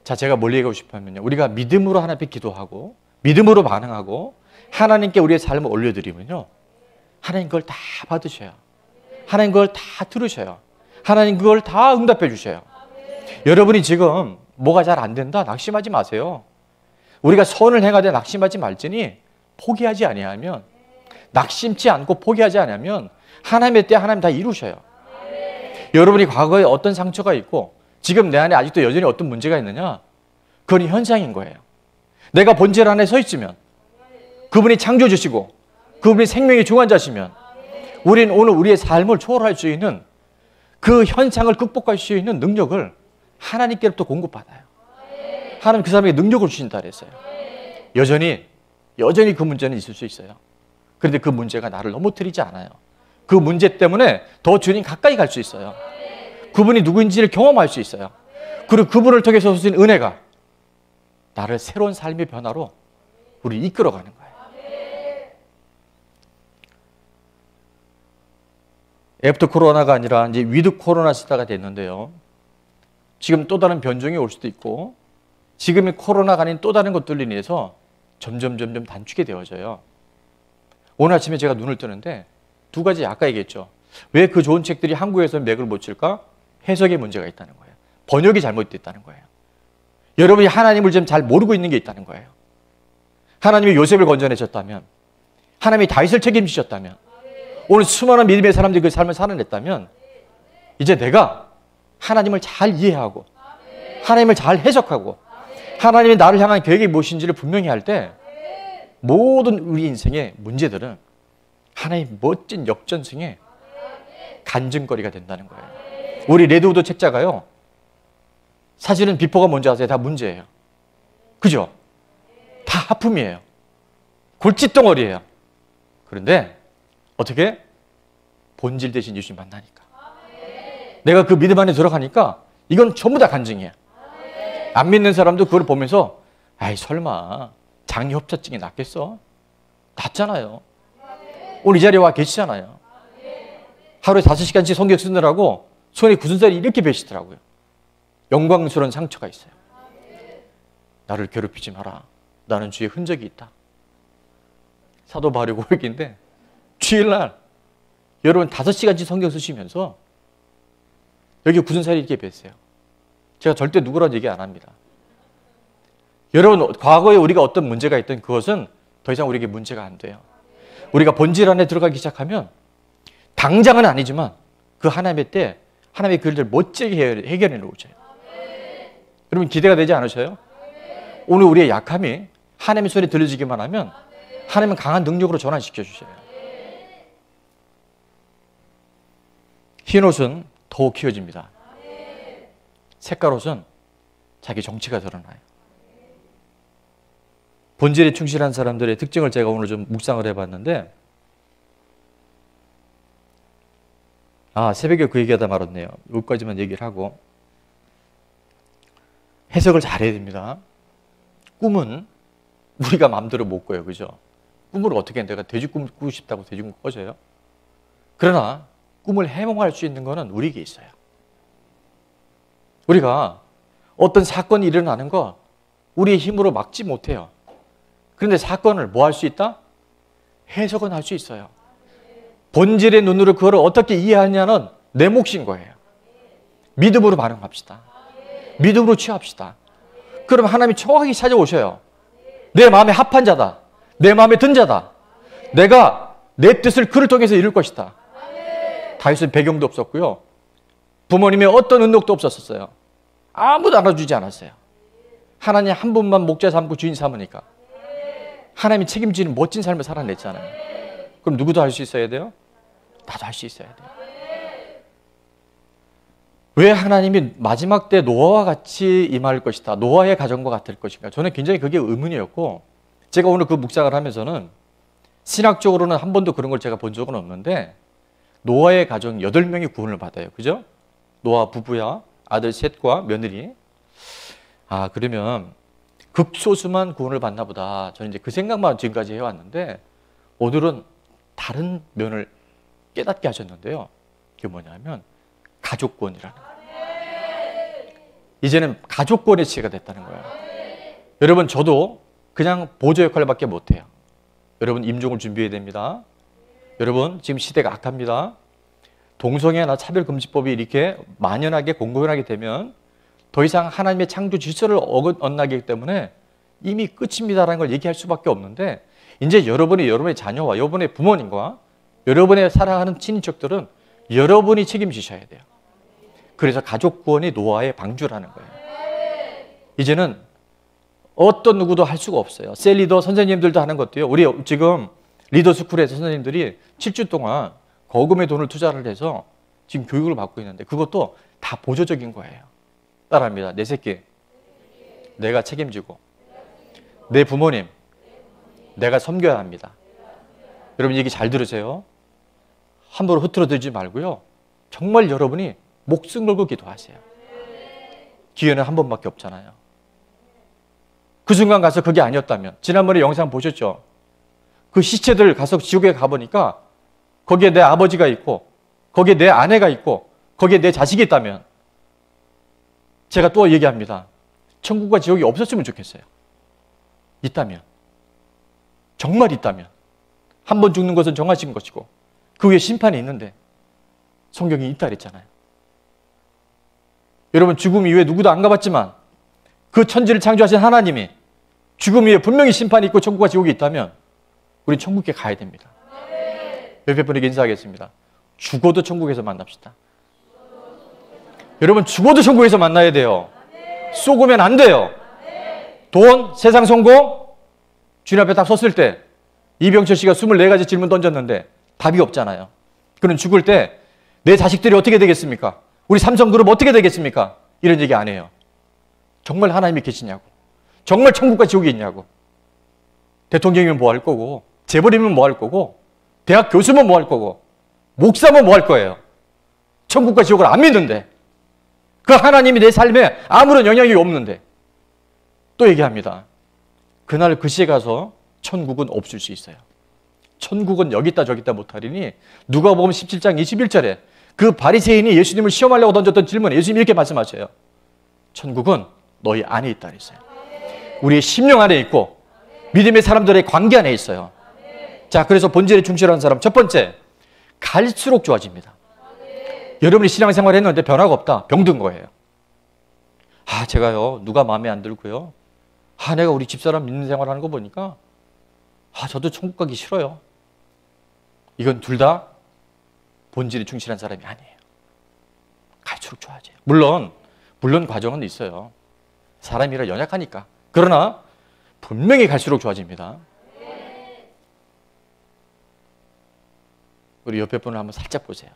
자, 제가 뭘 얘기하고 싶으면요, 우리가 믿음으로 하나님 앞에 기도하고 믿음으로 반응하고 하나님께 우리의 삶을 올려드리면요, 하나님 그걸 다 받으셔요. 하나님 그걸 다 들으셔요. 하나님 그걸 다 응답해 주셔요. 여러분이 지금 뭐가 잘 안 된다, 낙심하지 마세요. 우리가 선을 행하되 낙심하지 말지니 포기하지 아니하면, 낙심치 않고 포기하지 않으면 하나님의 때 하나님 다 이루셔요. 여러분이 과거에 어떤 상처가 있고 지금 내 안에 아직도 여전히 어떤 문제가 있느냐, 그건 현상인 거예요. 내가 본질 안에 서 있으면, 그분이 창조주시고 그분이 생명의 주관자시면, 우리는 오늘 우리의 삶을 초월할 수 있는 그 현상을 극복할 수 있는 능력을 하나님께로부터 공급받아요. 하나님 그 사람에게 능력을 주신다 그랬어요. 여전히 그 문제는 있을 수 있어요. 그런데 그 문제가 나를 넘어뜨리지 않아요. 그 문제 때문에 더 주님 가까이 갈 수 있어요. 그분이 누구인지를 경험할 수 있어요. 그리고 그분을 통해서 주신 은혜가 나를 새로운 삶의 변화로 우리 이끌어가는 거예요. 애프터 코로나가 아니라 이제 위드 코로나 시대가 됐는데요. 지금 또 다른 변종이 올 수도 있고, 지금의 코로나가 아닌 또 다른 것들로 인해서 점점 단축이 되어져요. 오늘 아침에 제가 눈을 뜨는데 두 가지, 아까 얘기했죠. 왜 그 좋은 책들이 한국에서 맥을 못 칠까? 해석에 문제가 있다는 거예요. 번역이 잘못됐다는 거예요. 여러분이 하나님을 좀 잘 모르고 있는 게 있다는 거예요. 하나님이 요셉을 건져내셨다면, 하나님이 다윗을 책임지셨다면, 오늘 수많은 믿음의 사람들이 그 삶을 살아냈다면, 이제 내가 하나님을 잘 이해하고 하나님을 잘 해석하고 하나님이 나를 향한 계획이 무엇인지를 분명히 할 때 모든 우리 인생의 문제들은 하나님의 멋진 역전승의 간증거리가 된다는 거예요. 우리 레드우드 책자가요, 사실은 비포가 뭔지 아세요? 다 문제예요. 그죠? 다 하품이에요. 골칫덩어리예요. 그런데 어떻게? 본질 대신 예수님 만나니까. 내가 그 믿음 안에 들어가니까 이건 전부 다 간증이야. 안 믿는 사람도 그걸 보면서 아이 설마 장기협착증이 낫겠어? 낫잖아요. 오늘 이 자리에 와 계시잖아요. 하루에 5시간씩 성경 쓰느라고 손에 굳은 살이 이렇게 배시더라고요. 영광스러운 상처가 있어요. 나를 괴롭히지 마라. 나는 주의 흔적이 있다. 사도 바울이 고백인데 주일날 여러분 5시간씩 성경 쓰시면서 여기 굳은 살이 이렇게 뱄어요. 제가 절대 누구라는 얘기 안 합니다. 여러분 과거에 우리가 어떤 문제가 있던 그것은 더 이상 우리에게 문제가 안 돼요. 우리가 본질 안에 들어가기 시작하면 당장은 아니지만 그 하나님의 때 하나님의 그 일을 멋지게 해결해 놓으셔요. 여러분 기대가 되지 않으셔요? 오늘 우리의 약함이 하나님의 소리 들려지기만 하면 하나님은 강한 능력으로 전환시켜 주셔요. 흰 옷은 더욱 희어집니다. 색깔 옷은 자기 정치가 드러나요. 본질에 충실한 사람들의 특징을 제가 오늘 좀 묵상을 해봤는데 새벽에 그 얘기하다 말았네요. 여기까지만 얘기를 하고 해석을 잘해야 됩니다. 꿈은 우리가 마음대로 못 꿔요. 그죠? 꿈을 어떻게 내가 돼지꿈 꾸고 싶다고 돼지꿈 꿔져요? 그러나 꿈을 해몽할 수 있는 것은 우리에게 있어요. 우리가 어떤 사건이 일어나는 거 우리의 힘으로 막지 못해요. 그런데 사건을 뭐 할 수 있다? 해석은 할 수 있어요. 본질의 눈으로 그걸 어떻게 이해하냐는 내 몫인 거예요. 믿음으로 반응합시다. 믿음으로 취합시다. 그럼 하나님이 정확하게 찾아오셔요. 내 마음에 합한 자다. 내 마음에 든 자다. 내가 내 뜻을 그를 통해서 이룰 것이다. 다윗은 배경도 없었고요. 부모님의 어떤 은덕도 없었어요. 아무도 알아주지 않았어요. 하나님 한 분만 목자 삼고 주인 삼으니까. 하나님이 책임지는 멋진 삶을 살아냈잖아요. 그럼 누구도 할 수 있어야 돼요? 나도 할 수 있어야 돼요. 왜 하나님이 마지막 때 노아와 같이 임할 것이다. 노아의 가정과 같을 것인가. 저는 굉장히 그게 의문이었고 제가 오늘 그 묵상을 하면서는 신학적으로는 한 번도 그런 걸 제가 본 적은 없는데 노아의 가정 8명이 구원을 받아요. 그죠? 노아 부부야 아들 셋과 며느리. 그러면 극소수만 구원을 받나 보다. 저는 이제 그 생각만 지금까지 해왔는데 오늘은 다른 면을 깨닫게 하셨는데요. 그게 뭐냐면 가족권이라는 거예요. 이제는 가족권의 시대가 됐다는 거예요. 여러분 저도 그냥 보조 역할밖에 못해요. 여러분 임종을 준비해야 됩니다. 여러분 지금 시대가 악합니다. 동성애나 차별금지법이 이렇게 만연하게 공공연하게 되면 더 이상 하나님의 창조 질서를 어긋나기 때문에 이미 끝입니다라는 걸 얘기할 수밖에 없는데 이제 여러분의 자녀와 여러분의 부모님과 여러분의 사랑하는 친인척들은 여러분이 책임지셔야 돼요. 그래서 가족구원이 노아의 방주라는 거예요. 이제는 어떤 누구도 할 수가 없어요. 셀 리더 선생님들도 하는 것도요. 우리 지금 리더스쿨에서 선생님들이 7주 동안 거금의 돈을 투자를 해서 지금 교육을 받고 있는데 그것도 다 보조적인 거예요. 따라합니다. 내 새끼 내가 책임지고 내 부모님 내가 섬겨야 합니다. 여러분 얘기 잘 들으세요. 함부로 흐트러들지 말고요. 정말 여러분이 목숨 걸고 기도하세요. 기회는 한 번밖에 없잖아요. 그 순간 가서 그게 아니었다면 지난번에 영상 보셨죠? 그 시체들 가서 지옥에 가보니까 거기에 내 아버지가 있고 거기에 내 아내가 있고 거기에 내 자식이 있다면 제가 또 얘기합니다. 천국과 지옥이 없었으면 좋겠어요. 있다면 정말 있다면 한 번 죽는 것은 정하신 것이고 그 위에 심판이 있는데 성경이 있다 그랬잖아요. 여러분 죽음 이후에 누구도 안 가봤지만 그 천지를 창조하신 하나님이 죽음 이후에 분명히 심판이 있고 천국과 지옥이 있다면 우린 천국에 가야 됩니다. 옆에 분에게 인사하겠습니다. 죽어도 천국에서 만납시다. 여러분 죽어도 천국에서 만나야 돼요. 쏘고면 안 돼요. 돈, 세상 성공, 주님 앞에 딱 섰을 때 이병철 씨가 24가지 질문 던졌는데 답이 없잖아요. 그럼 죽을 때 내 자식들이 어떻게 되겠습니까? 우리 삼성그룹 어떻게 되겠습니까? 이런 얘기 안 해요. 정말 하나님이 계시냐고. 정말 천국과 지옥이 있냐고. 대통령이면 뭐 할 거고 재벌이면 뭐 할 거고 대학 교수면 뭐 할 거고 목사면 뭐 할 거예요? 천국과 지옥을 안 믿는데. 그 하나님이 내 삶에 아무런 영향이 없는데. 또 얘기합니다. 그날 그 시에 가서 천국은 없을 수 있어요. 천국은 여기 있다 저기 있다 못하리니 누가복음 17장 21절에 그 바리새인이 예수님을 시험하려고 던졌던 질문에 예수님이 이렇게 말씀하셔요. 천국은 너희 안에 있다 그랬어요. 우리의 심령 안에 있고 믿음의 사람들의 관계 안에 있어요. 자, 그래서 본질에 충실한 사람 첫 번째, 갈수록 좋아집니다. 여러분이 신앙생활 했는데 변화가 없다. 병든 거예요. 아, 제가요, 누가 마음에 안 들고요. 아, 내가 우리 집사람 믿는 생활 하는 거 보니까 아, 저도 천국 가기 싫어요. 이건 둘 다 본질에 충실한 사람이 아니에요. 갈수록 좋아져요. 물론 과정은 있어요. 사람이라 연약하니까. 그러나 분명히 갈수록 좋아집니다. 우리 옆에 분을 한번 살짝 보세요.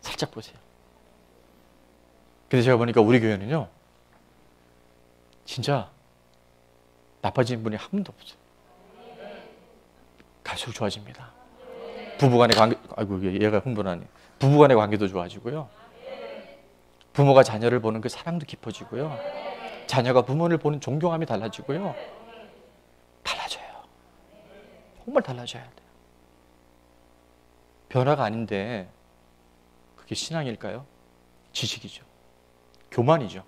살짝 보세요. 근데 제가 보니까 우리 교회는요, 진짜 나빠진 분이 한 분도 없어요. 갈수록 좋아집니다. 부부간의 관계, 아이고, 얘가 흥분하네. 부부간의 관계도 좋아지고요. 부모가 자녀를 보는 그 사랑도 깊어지고요. 자녀가 부모를 보는 존경함이 달라지고요. 달라져요. 정말 달라져야 돼요. 변화가 아닌데 그게 신앙일까요? 지식이죠. 교만이죠.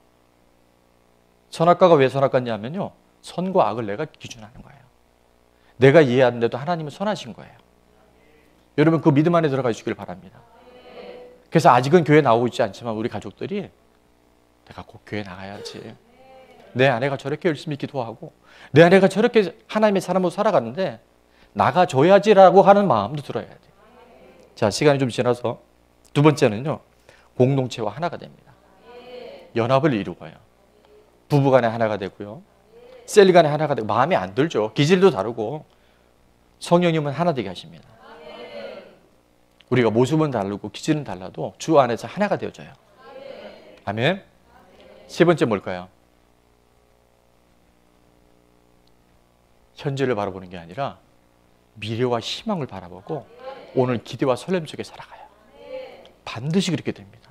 선악과가 왜 선악과냐면요, 선과 악을 내가 기준하는 거예요. 내가 이해하는데도 하나님은 선하신 거예요. 여러분 그 믿음 안에 들어가 주시길 바랍니다. 그래서 아직은 교회 나오고 있지 않지만 우리 가족들이 내가 꼭 교회 나가야지. 내 아내가 저렇게 열심히 기도하고 내 아내가 저렇게 하나님의 사람으로 살아가는데 나가줘야지라고 하는 마음도 들어야 돼요. 자, 시간이 좀 지나서 두 번째는요, 공동체와 하나가 됩니다. 연합을 이루어요. 부부간에 하나가 되고요. 셀 간에 하나가 되고. 마음에 안 들죠. 기질도 다르고. 성령님은 하나 되게 하십니다. 우리가 모습은 다르고 기질은 달라도 주 안에서 하나가 되어져요. 아멘. 세 번째 뭘까요? 현재를 바라보는 게 아니라 미래와 희망을 바라보고 오늘 기대와 설렘 속에 살아가요. 반드시 그렇게 됩니다.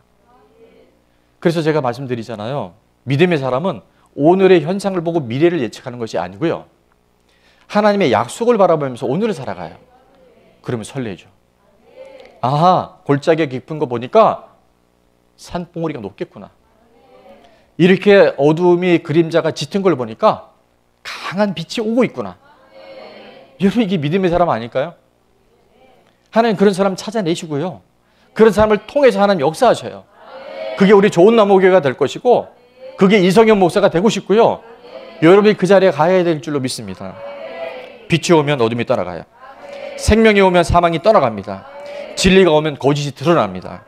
그래서 제가 말씀드리잖아요. 믿음의 사람은 오늘의 현상을 보고 미래를 예측하는 것이 아니고요. 하나님의 약속을 바라보면서 오늘을 살아가요. 그러면 설레죠. 아하, 골짜기가 깊은 거 보니까 산봉우리가 높겠구나. 이렇게 어두움이 그림자가 짙은 걸 보니까 강한 빛이 오고 있구나. 여러분 이게 믿음의 사람 아닐까요? 하나님 그런 사람 찾아내시고요. 그런 사람을 통해서 하나님 역사하셔요. 그게 우리 좋은 나무교회가 될 것이고 그게 이성현 목사가 되고 싶고요. 여러분이 그 자리에 가야 될 줄로 믿습니다. 빛이 오면 어둠이 떠나가요. 생명이 오면 사망이 떠나갑니다. 진리가 오면 거짓이 드러납니다.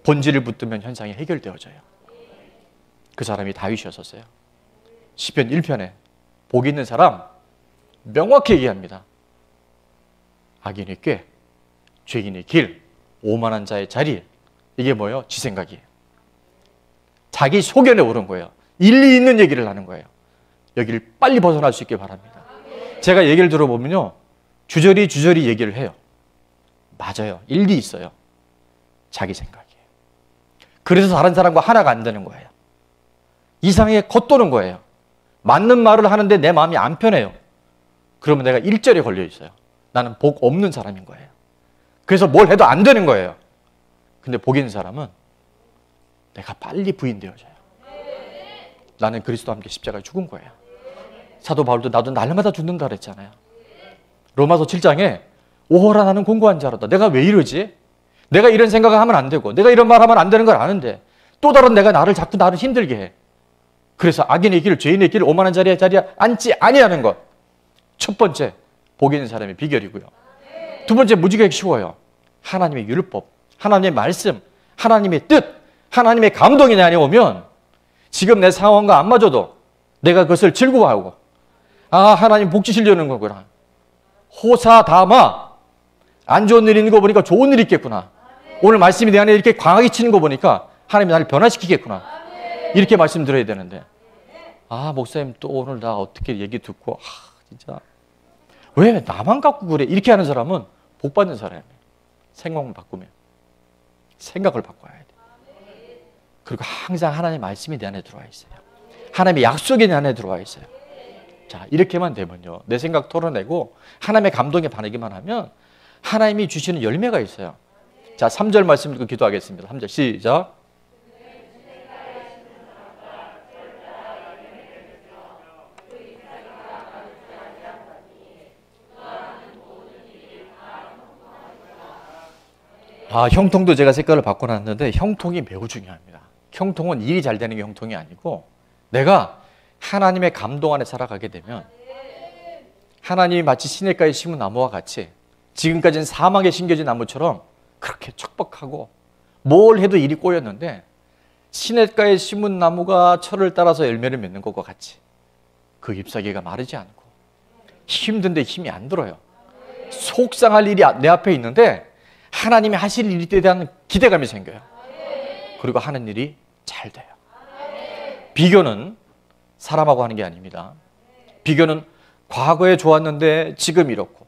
본질을 붙들면 현상이 해결되어져요. 그 사람이 다윗이었었어요. 시편 1편에 복 있는 사람 명확히 얘기합니다. 악인의 꾀, 죄인의 길, 오만한 자의 자리. 이게 뭐예요? 지 생각이에요. 자기 소견에 오른 거예요. 일리 있는 얘기를 하는 거예요. 여기를 빨리 벗어날 수 있길 바랍니다. 제가 얘기를 들어보면요, 주저리 얘기를 해요. 맞아요. 일리 있어요. 자기 생각이에요. 그래서 다른 사람과 하나가 안 되는 거예요. 이상하게 겉도는 거예요. 맞는 말을 하는데 내 마음이 안 편해요. 그러면 내가 일절에 걸려 있어요. 나는 복 없는 사람인 거예요. 그래서 뭘 해도 안 되는 거예요. 근데 복 있는 사람은 내가 빨리 부인되어져요. 나는 그리스도와 함께 십자가에 죽은 거예요. 사도 바울도 나도 날마다 죽는다 그랬잖아요. 로마서 7장에 오호라 나는 공고한 자로다. 내가 왜 이러지? 내가 이런 생각을 하면 안 되고 내가 이런 말 하면 안 되는 걸 아는데 또 다른 내가 자꾸 나를 힘들게 해. 그래서 악인의 길, 죄인의 길, 오만한 자리에 앉지 아니하는 것. 첫 번째, 복 있는 사람의 비결이고요. 두 번째, 무지개가 쉬워요. 하나님의 율법, 하나님의 말씀, 하나님의 뜻, 하나님의 감동이 내 안에 오면 지금 내 상황과 안 맞아도 내가 그것을 즐거워하고 아, 하나님 복 주시려는 거구나. 호사다마. 안 좋은 일이 있는 거 보니까 좋은 일이 있겠구나. 오늘 말씀이 내 안에 이렇게 강하게 치는 거 보니까 하나님이 나를 변화시키겠구나. 이렇게 말씀드려야 되는데 아, 목사님 또 오늘 나 어떻게 얘기 듣고 진짜 왜 나만 갖고 그래? 이렇게 하는 사람은 복 받는 사람이에요. 생각만 바꾸면. 생각을 바꿔야 돼. 그리고 항상 하나님의 말씀이 내 안에 들어와 있어요. 하나님의 약속이 내 안에 들어와 있어요. 자, 이렇게만 되면요. 내 생각 털어내고 하나님의 감동에 반하기만 하면 하나님이 주시는 열매가 있어요. 자, 3절 말씀 읽고 기도하겠습니다. 3절 시작. 아, 형통도 제가 색깔을 바꿔놨는데 형통이 매우 중요합니다. 형통은 일이 잘 되는 게 형통이 아니고 내가 하나님의 감동 안에 살아가게 되면 하나님이 마치 시냇가에 심은 나무와 같이 지금까지는 사막에 심겨진 나무처럼 그렇게 척박하고 뭘 해도 일이 꼬였는데 시냇가에 심은 나무가 철을 따라서 열매를 맺는 것과 같이 그 잎사귀가 마르지 않고 힘든데 힘이 안 들어요. 속상할 일이 내 앞에 있는데 하나님이 하실 일에 대한 기대감이 생겨요. 그리고 하는 일이 잘 돼요. 비교는 사람하고 하는 게 아닙니다. 비교는 과거에 좋았는데 지금 이렇고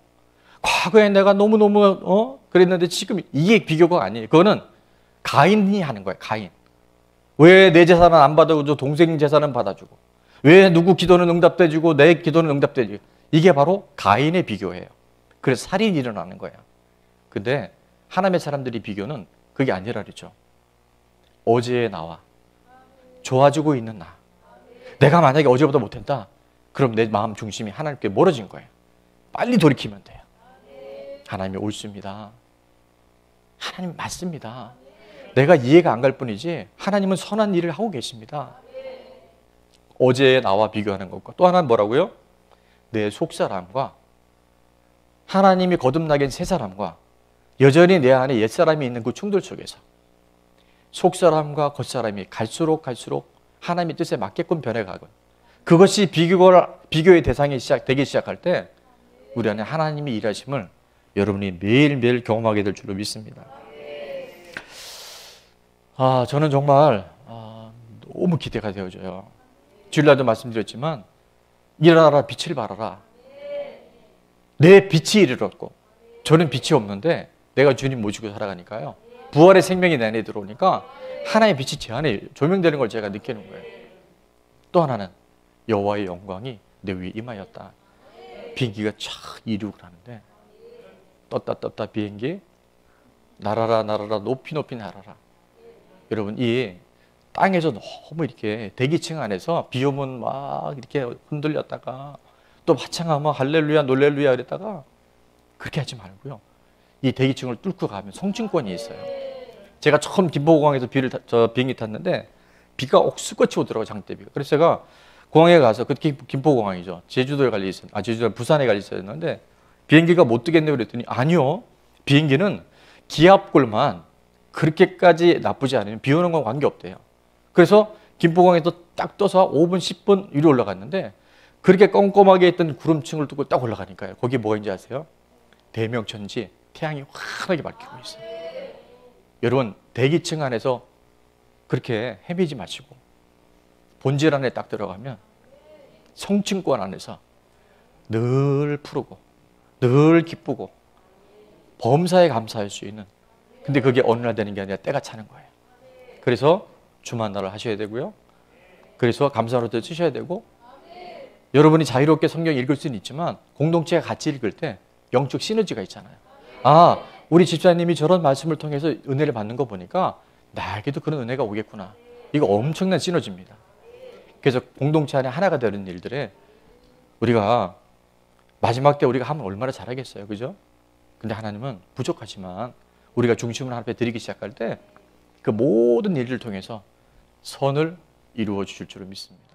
과거에 내가 너무너무 그랬는데 지금 이게 비교가 아니에요. 그거는 가인이 하는 거예요. 가인. 왜 내 재산은 안 받아주고 동생 재산은 받아주고 왜 누구 기도는 응답돼주고 내 기도는 응답돼주고 이게 바로 가인의 비교예요. 그래서 살인이 일어나는 거예요. 근데 하나님의 사람들이 비교는 그게 아니라 그러죠. 어제의 나와 좋아지고 있는 나. 내가 만약에 어제보다 못했다. 그럼 내 마음 중심이 하나님께 멀어진 거예요. 빨리 돌이키면 돼요. 하나님이 옳습니다. 하나님 맞습니다. 내가 이해가 안 갈 뿐이지 하나님은 선한 일을 하고 계십니다. 어제의 나와 비교하는 것과 또 하나는 뭐라고요? 내 속사람과 하나님이 거듭나게 한 새 사람과 여전히 내 안에 옛사람이 있는 그 충돌 속에서 속사람과 겉사람이 갈수록 하나님의 뜻에 맞게끔 변해가고 그것이 비교의 대상이 되기 시작할 때 우리 안에 하나님의 일하심을 여러분이 매일매일 경험하게 될 줄로 믿습니다. 저는 정말 너무 기대가 되어져요. 주일날도 말씀드렸지만 일어나라 빛을 발하라. 내 빛이 이르렀고 저는 빛이 없는데 내가 주님 모시고 살아가니까요. 부활의 생명이 내 안에 들어오니까 하나님의 빛이 제 안에 조명되는 걸 제가 느끼는 거예요. 또 하나는 여호와의 영광이 내 위에 임하였다. 비행기가 촥 이륙을 하는데 떴다 비행기 날아라 높이 날아라. 여러분 이 땅에서 너무 이렇게 대기층 안에서 비 오면 막 이렇게 흔들렸다가 또 화창하면 할렐루야 놀렐루야 그랬다가 그렇게 하지 말고요. 이 대기층을 뚫고 가면 성층권이 있어요. 제가 처음 김포공항에서 비행기 탔는데 비가 옥수같이 오더라고요. 장대비가. 그래서 제가 공항에 가서 그때 김포공항이죠. 제주도에 갈 일이 있었는데 제주도 부산에 갈 일이 있었는데 비행기가 못 뜨겠네요 그랬더니 아니요. 비행기는 기압골만 그렇게까지 나쁘지 않으면 비 오는 건 관계없대요. 그래서 김포공항에서 딱 떠서 5분 10분 위로 올라갔는데 그렇게 껌껌하게 있던 구름층을 뚫고 딱 올라가니까요. 거기 뭐가 있는지 아세요? 대명천지 태양이 환하게 밝히고 있어요. 여러분 대기층 안에서 그렇게 헤매지 마시고 본질 안에 딱 들어가면 성층권 안에서 늘 푸르고 늘 기쁘고 범사에 감사할 수 있는 근데 그게 어느 날 되는 게 아니라 때가 차는 거예요. 그래서 주만날을 하셔야 되고요. 그래서 감사로도 쓰셔야 되고 여러분이 자유롭게 성경 읽을 수는 있지만 공동체가 같이 읽을 때 영적 시너지가 있잖아요. 우리 집사님이 저런 말씀을 통해서 은혜를 받는 거 보니까 나에게도 그런 은혜가 오겠구나. 이거 엄청난 시너지입니다. 그래서 공동체 안에 하나가 되는 일들에 우리가 마지막 때 우리가 하면 얼마나 잘하겠어요. 그죠? 근데 하나님은 부족하지만 우리가 중심을 하나님께 드리기 시작할 때 그 모든 일을 통해서 선을 이루어 주실 줄을 믿습니다.